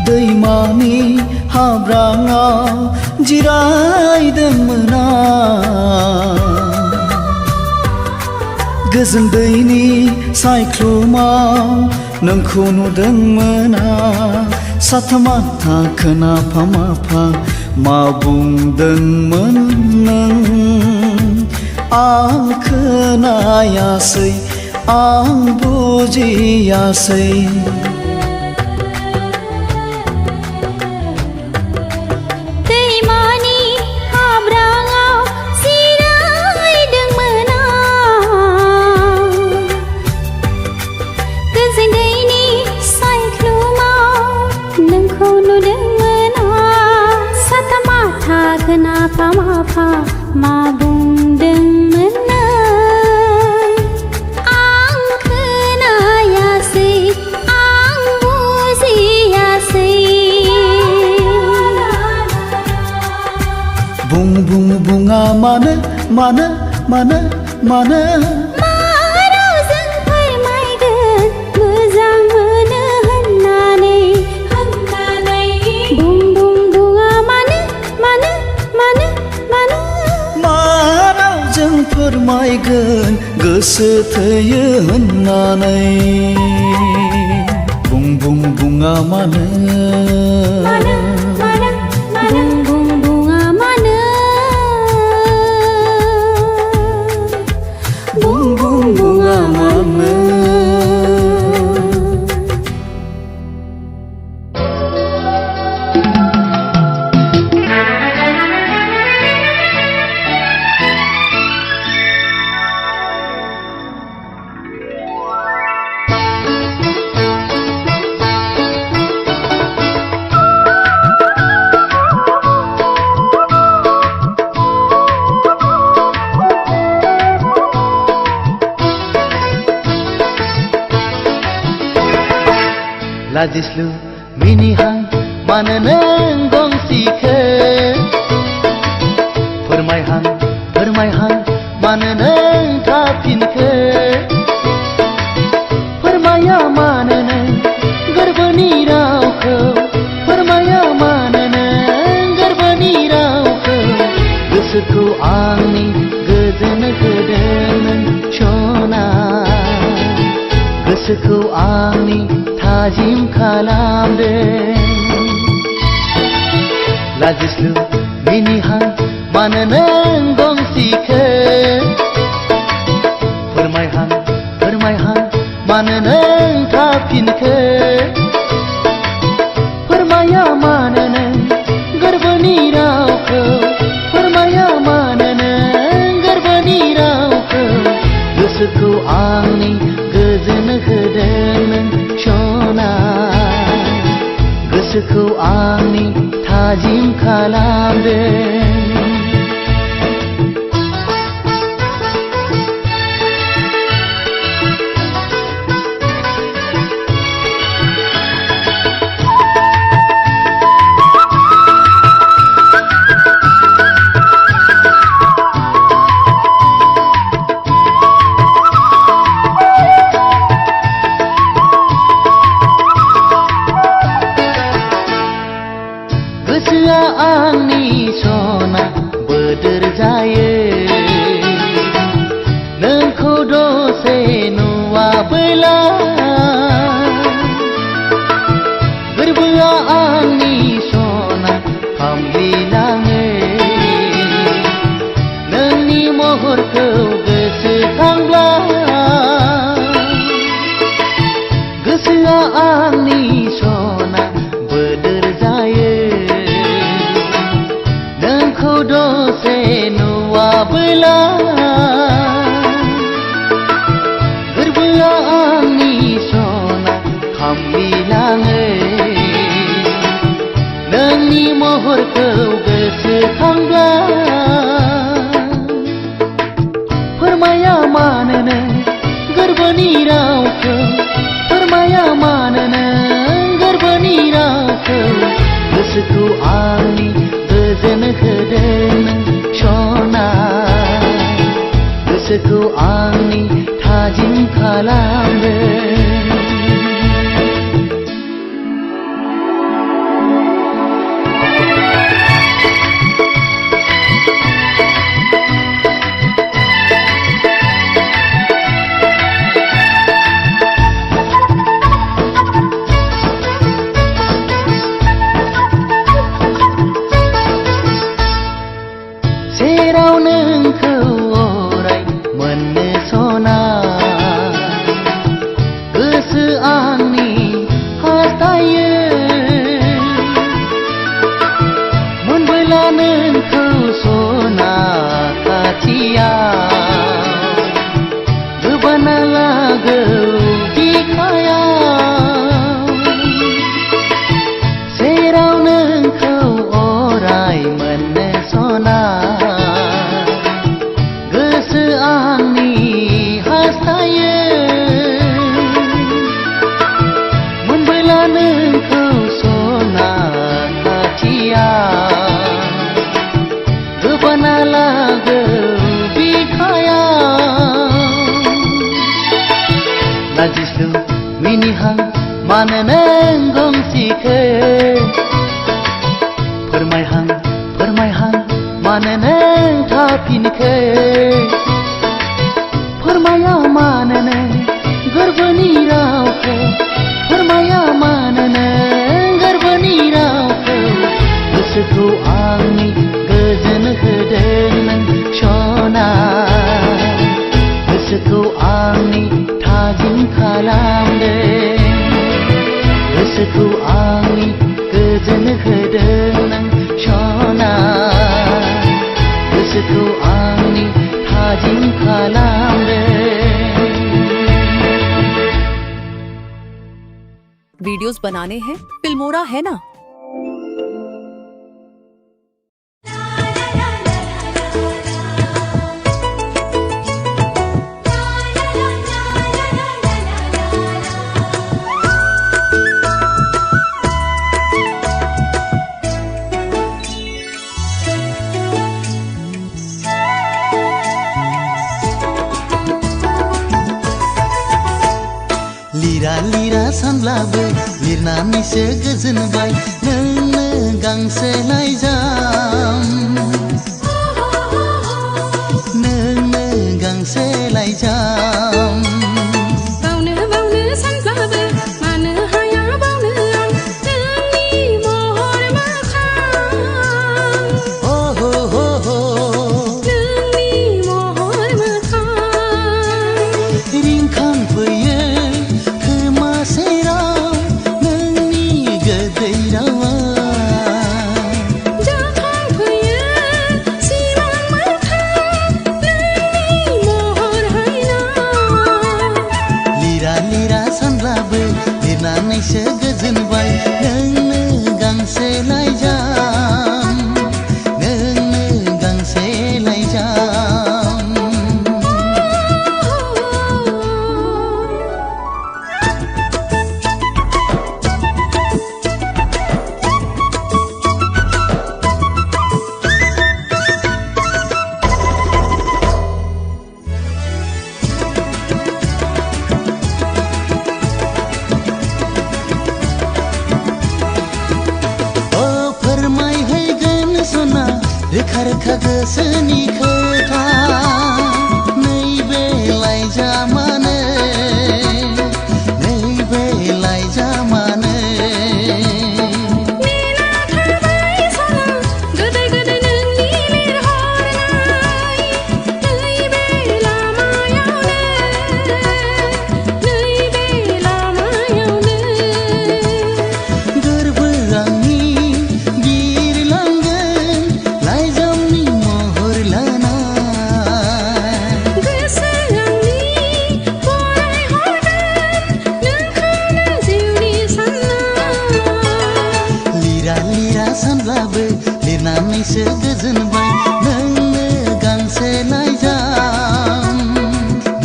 दैमानि हाब्राङाव जिरायदोंमोन आं गोजोन दैनि सायख्लुमाव नोंखौ नुदोंमोन आं साथा माथा खोनाफा माफा मा बुंदोंमोन नों आं खोनायासै आं बुजियासै दैमानि हाब्राङाव जिरायदोंमोन आं गोजोन दैनि सायख्लुमाव नोंखौ नुदोंमोन आं साथा माथा खोनाफा माफा मा बुंदोंमोन नों आं खोनायासै आं बुजियासै बुं बुं बुङा मानो मानो मानो मानो रावजों फोरमायगोन मोजां मोनो होननानै बुं बुं बुङा मानो मानो मानो मानो मा रावजों फोरमायगोन गोसो थोयो होननानै बुं बुं बुङा मानो मानो लाजिस्लु मिनिहां मानो नों गंसेखौ फोरमायहां मानो नों थाफिनखो फोरमाया मानो नों गोरबोनि रावखौ फोरमाया मानो नों गोरबोनि रावखौ गोसोखौ आंनि गोजोन होदों नों सना गोसोखौ आंनि थाजिम खालामदों लाजिस्लु मिनिहां मानो नों गंसेखौ फोरमायहां मानो नों थाफिनखो फोरमाया मानो नों गोरबोनि रावखौ फोरमाया मानो नों गोरबोनि रावखौ गोसोखौ आंनि गोजोन होदों नों सना गोसोखौ आंनि थाजिम खालामदों गोसोआ आंनि सना बोदोर जायो नोंखौ दसे नुवाबोला गोरबोआ आंनि सना खामग्लिलाङो नोंनि महरखौ गोसोखांब्ला गोसोआ आंनि सना बोदोर जायो नोंखौ दसे नुवाबोला गोरबोआ आंनि सना खामग्लिलाङो नोंनि महरखौ गोसोखांब्ला फोरमाया मानो नों गोरबोनि रावखौ फोरमाया मानो नों गोरबोनि रावखौ गोसोखौ आंनि गोजोन होदों नों सना गोसोखौ आंनि थाजिम खालामदों सेराव नोंखौ अराय मोननो सना गोसो आंनि हास्थायो मोनबोला नोंखौ सना खाथियाव गोबाना लागौ बिखायाव सेराव नोंखौ अराय मोननो सना गोसो आंनि हास्थायो मोनबोला नोंखौ सना खाथियाव गोबाना लागौ बिखायाव लाजिस्लु मिनिहां मानो नों गंसेखौ फोरमायहां मानो नों थाफिनखो फोरमाया मानो नों गोरबोनि रावखौ फोरमाया मानो नों गोरबोनि रावखौ गोसोखौ आंनि गोजोन होदों नों सना गोसोखौ आंनि थाजिम खालामदों गोसोखौ आंनि गोजोन होदों नों सना गोसोखौ आंनि थाजिम खालामदों वीडियोस बनाने हैं फिल्मोरा है ना। सानब्लाबो लिरनानैसो गोजोनबाय नोंनो गांसे लाइजाम नोंनो गांसे लाइजाम बावनो बावनो सानब्लाबो मानो हाया बावनो आं नोंनि महर मोखां हो हो हो हो नोंनि महर मोखां रिंखांफैयो खोमा सेराव नोंनि गोदै रावा जाखांफैयो सिमां मोखां नोंनि महर हायना लिरा लिरा सानब्लाबो लिरनानैसो गोजोनबाय नोंनो गांसे लाइजाम नोंनो गांसे लाइजाम ओ फोरमायहैगोन सना रोखा रोखा गोसोनि खोथा नैबे लाइजामानो नैबे लाइजामानो नेना थाबाय सना गोदै गोदै नोंनि लिरहरनाय नैबे लामायावनो गोरबो आंनि बिरलांगोन लाइजामनि महर लाना गोसो आंनि फरायहरगोन नोंखौनो जिउनि सानना लिरा लिरा सानब्लाबो लिरनानैसो गोजोनबाय नोंनो गांसे लाइजाम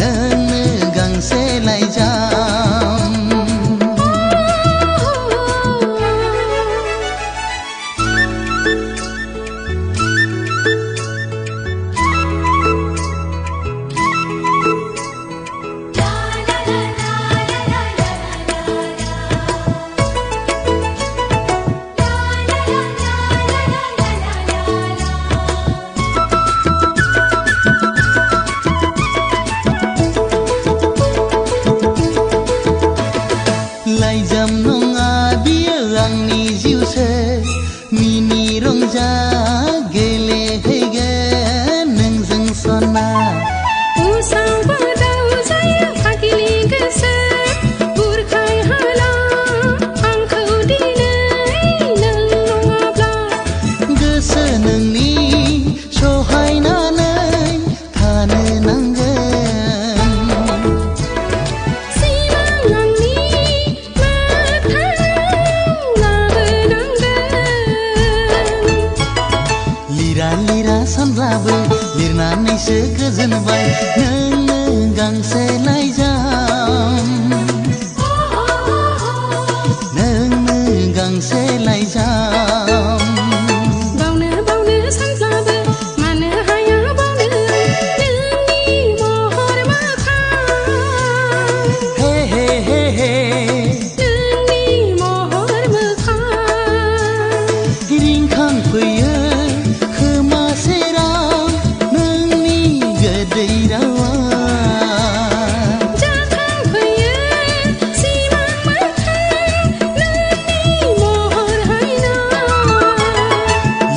नोंनो गांसे लाइजाम लाइजाम नङा बियो आंनि जिउसो मिनि रंजा गेलेहैगोन नोंजों सना उसाव बादाव जायो फागिलि गोसो बुरखाय हाला आंखौ दिनै नों नङाब्ला गोसो नोंनि सहायनानै थानो नांगोन सिमां आंनि मोगथाङाव लाबोनांगोन लिरा लिरा सानब्लाबो लिरनानैसो गोजोनबाय नोंनो गांसे लाइजाम नोंनो गांसे लाइजाम बावनो बावनो सानब्लाबो मानो हाया बावनो नोंनि महर मोखां हे हे हे हे नोंनि महर मोखां रिंखांफैयो खोमा सेराव नोंनि गोदै रावा जाखांफैयो सिमां मोखां नोंनि महर हायना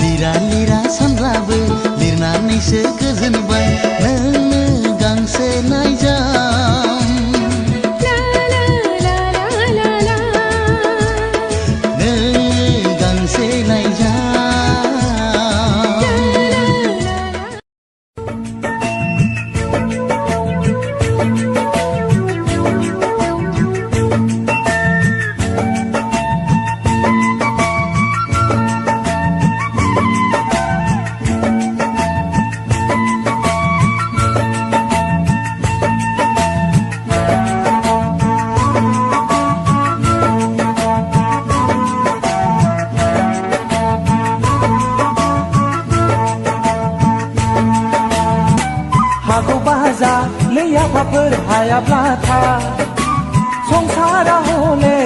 लिरा लिरा सानब्लाबो लिरनानैसो गोजोनबाय नोंनो गांसे लाइजाम ला ला ला ला ला नोंनो गांसे लाइजाम हाजालै आफाफोर हायाब्ला था संसारा हले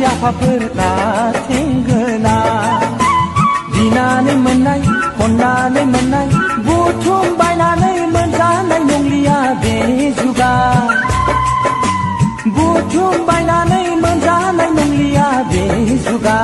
आफाफोर लाथेंगोना बिनानै मोननाय खननानै मोननाय बुथुम बायनानै मोनजानाय नंलिया बे जुगा बुथुम बायनानै मोनजानाय नंलिया बे जुगा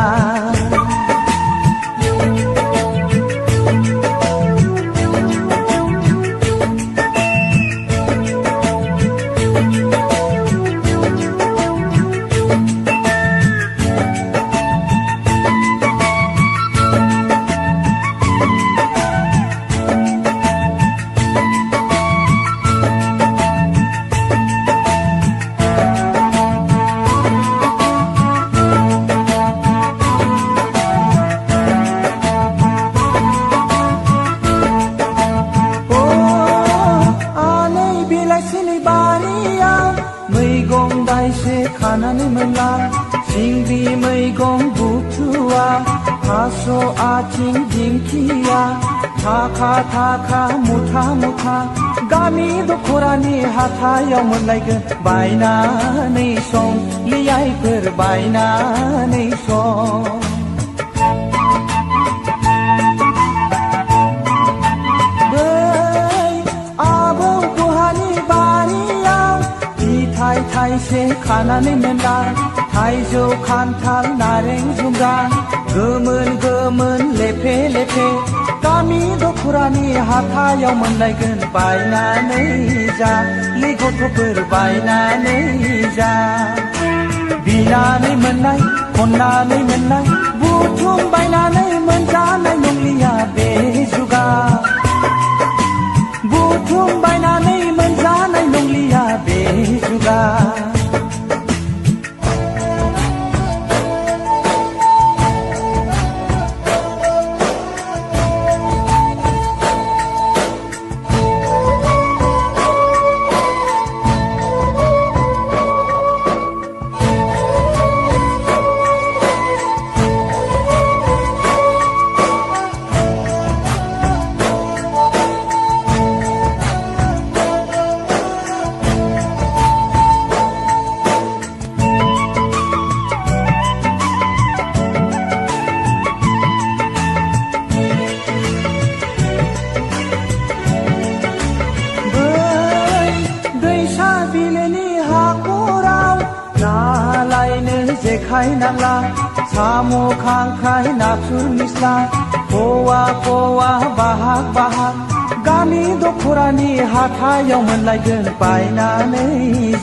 खानानै मोनला सिंग्रि मैगं बुथुवा थास' आथिं दिंखिया थाखा थाखा मुथा मुथा गामि दख'रानि हाथायाव मोनलायगोन बायनानै सं लियाइफोर बायनानै सं थाइसे खानानै मोनला थाइजौ खान्थाल नारें जुमब्रा गोमोन गोमोन लेफे लेफे गामि दख'रानि हाथायाव मोनलायगोन बायनानै जा गथ'फोर बायनानै जा बिनानै मोननाय खननानै मोननाय बुथुम बायनानै मोनजानाय नंलिया बे जुगा बुथुम बायनानै मोनजानाय नंलिया बे जुगा जेखाय नांला साम' खांख्राय नाथुर निस्ला कवा कवा बाहाग बाहाग गामि दख'रानि हाथायाव मोनलायगोन बायनानै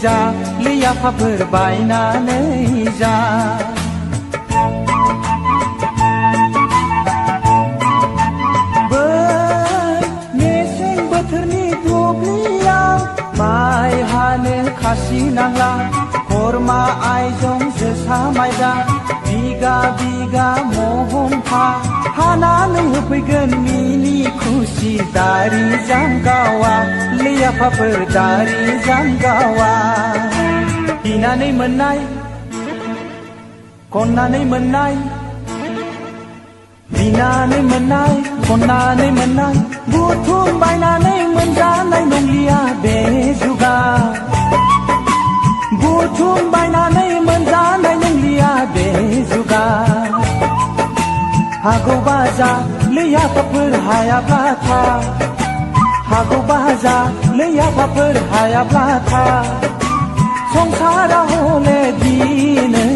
जा लियाफाफोर बायनानै जा मेसें बोथोरनि दुब्लियाव माइ हानो खासि नांला खरमा आइजं जोसा माइब्रा बिगा बिगा महनफा हानानै होफैगोन मिनि खुसि दारि जामगावा लियाफाफोर दारि जामगावा बिनानै मोननाय खननानै मोननाय बिनानै मोननाय खननानै मोननाय बुथुम बायनानै मोनजानाय नंलिया बे जुगा बुथुम बायनानै मोनजानाय नंलिया बे जुगा हागौबा जा लियाफाफोर हायाब्ला था हागौबा जा लियाफाफोर हायाब्ला था संसाराव हले दिनै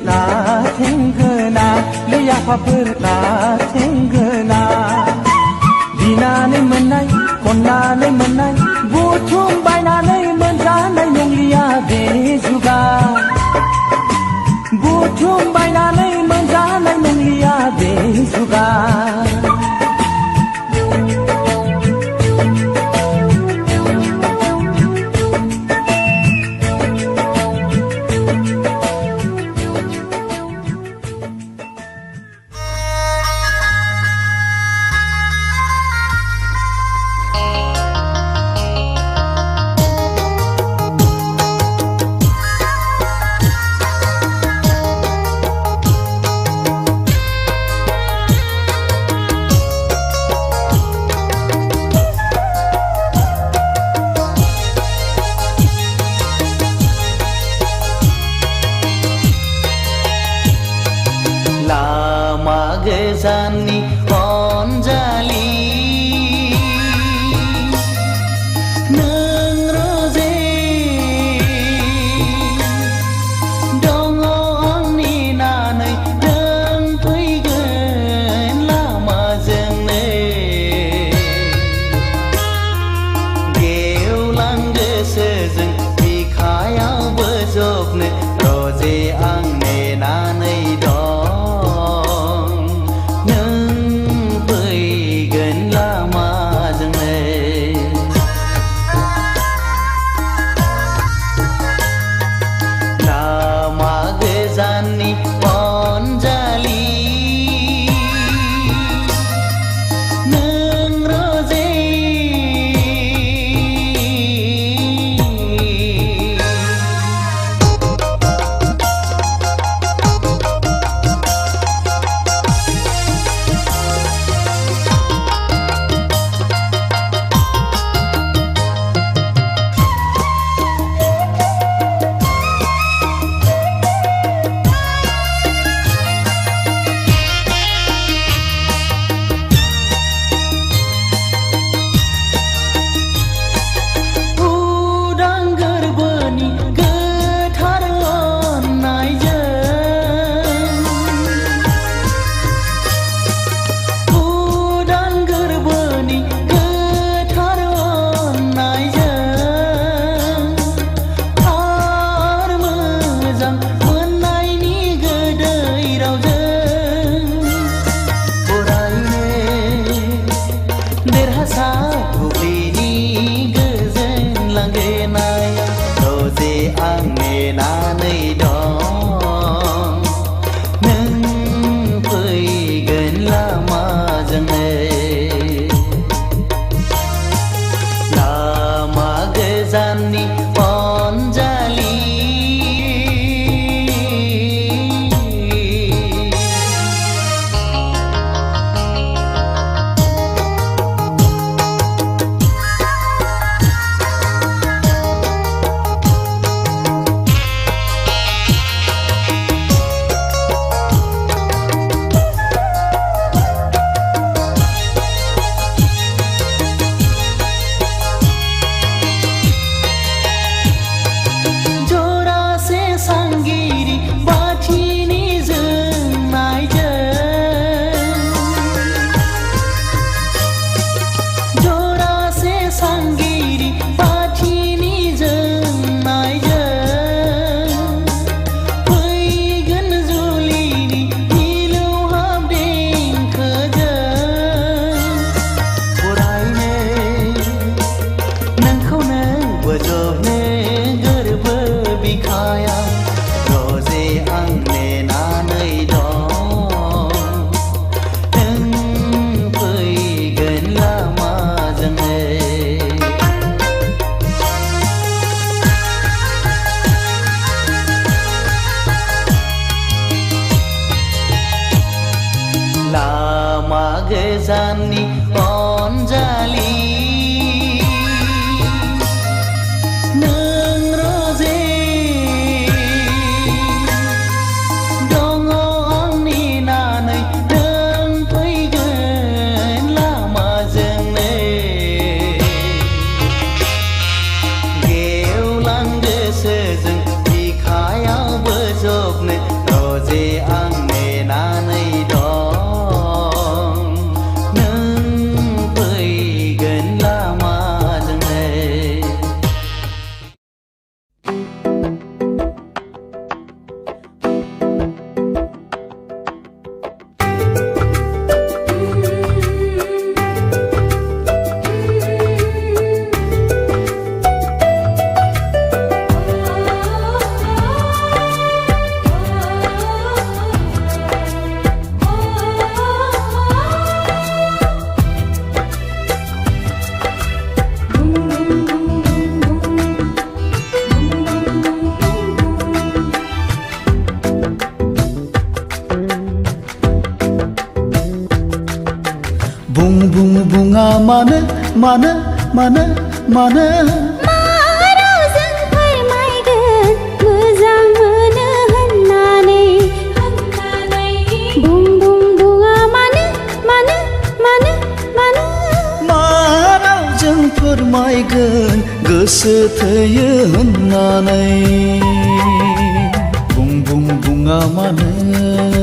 लाथेंगोना लियाफाफोर लाथेंगोना बिनानै मोननाय खननानै मोननाय बुथुम बायनानै मोनजानाय नंलिया बे जुगा बुथुम बायनानै मोनजानाय नंलिया बे जुगा गोजाननि अनजालि नों रोजे दङ आंनि नानै नों फैगोन लामाजोंनो गेवलां गोसोजों बिखायाव बोजबनो रोजे आं नेनानै दं नों फैगोन लामाजोंनो लामा गोजाननि अनजालि नों रोजे उदां गोरबोनि गोथार अननायजों उदां गोरबोनि गोथार अननायजों आर मोजां मोननायनि गोदै रावजों बरायनो देरहासार बुब्लिनि गोजोन लांगोनाया रोजे आं नेनानै दं नों फैगोन लामाजोंनो लामा गोजाननि अनजालि जरासे सांगिरि बाथिनि जोंनायजों जरासे सांगिरि बाथिनि जोंनायजों फैगोन जुलिनि मिलौहाब देंखोजों बरायनो नोंखौनो बोजबनो गोरबो बिखायाव रोजे आं नेनानै दं नों फैगोन लामाजोंनो लामा गोजाननि अनजालि नों रोजे दङ आंनि नानै नों फैगोन लामाजोंनो गेवलां गोसोजों बिखायाव बोजबनो रोजे आं नेनानै दं नों फैगोन लामाजोंनो बुङा मानो मानो मानो मानो मारावजों फोरमायगोन मोजां मोनो होननानै बुं बुङा मानो गोसो थोयो होननानै बुं बुङा मानो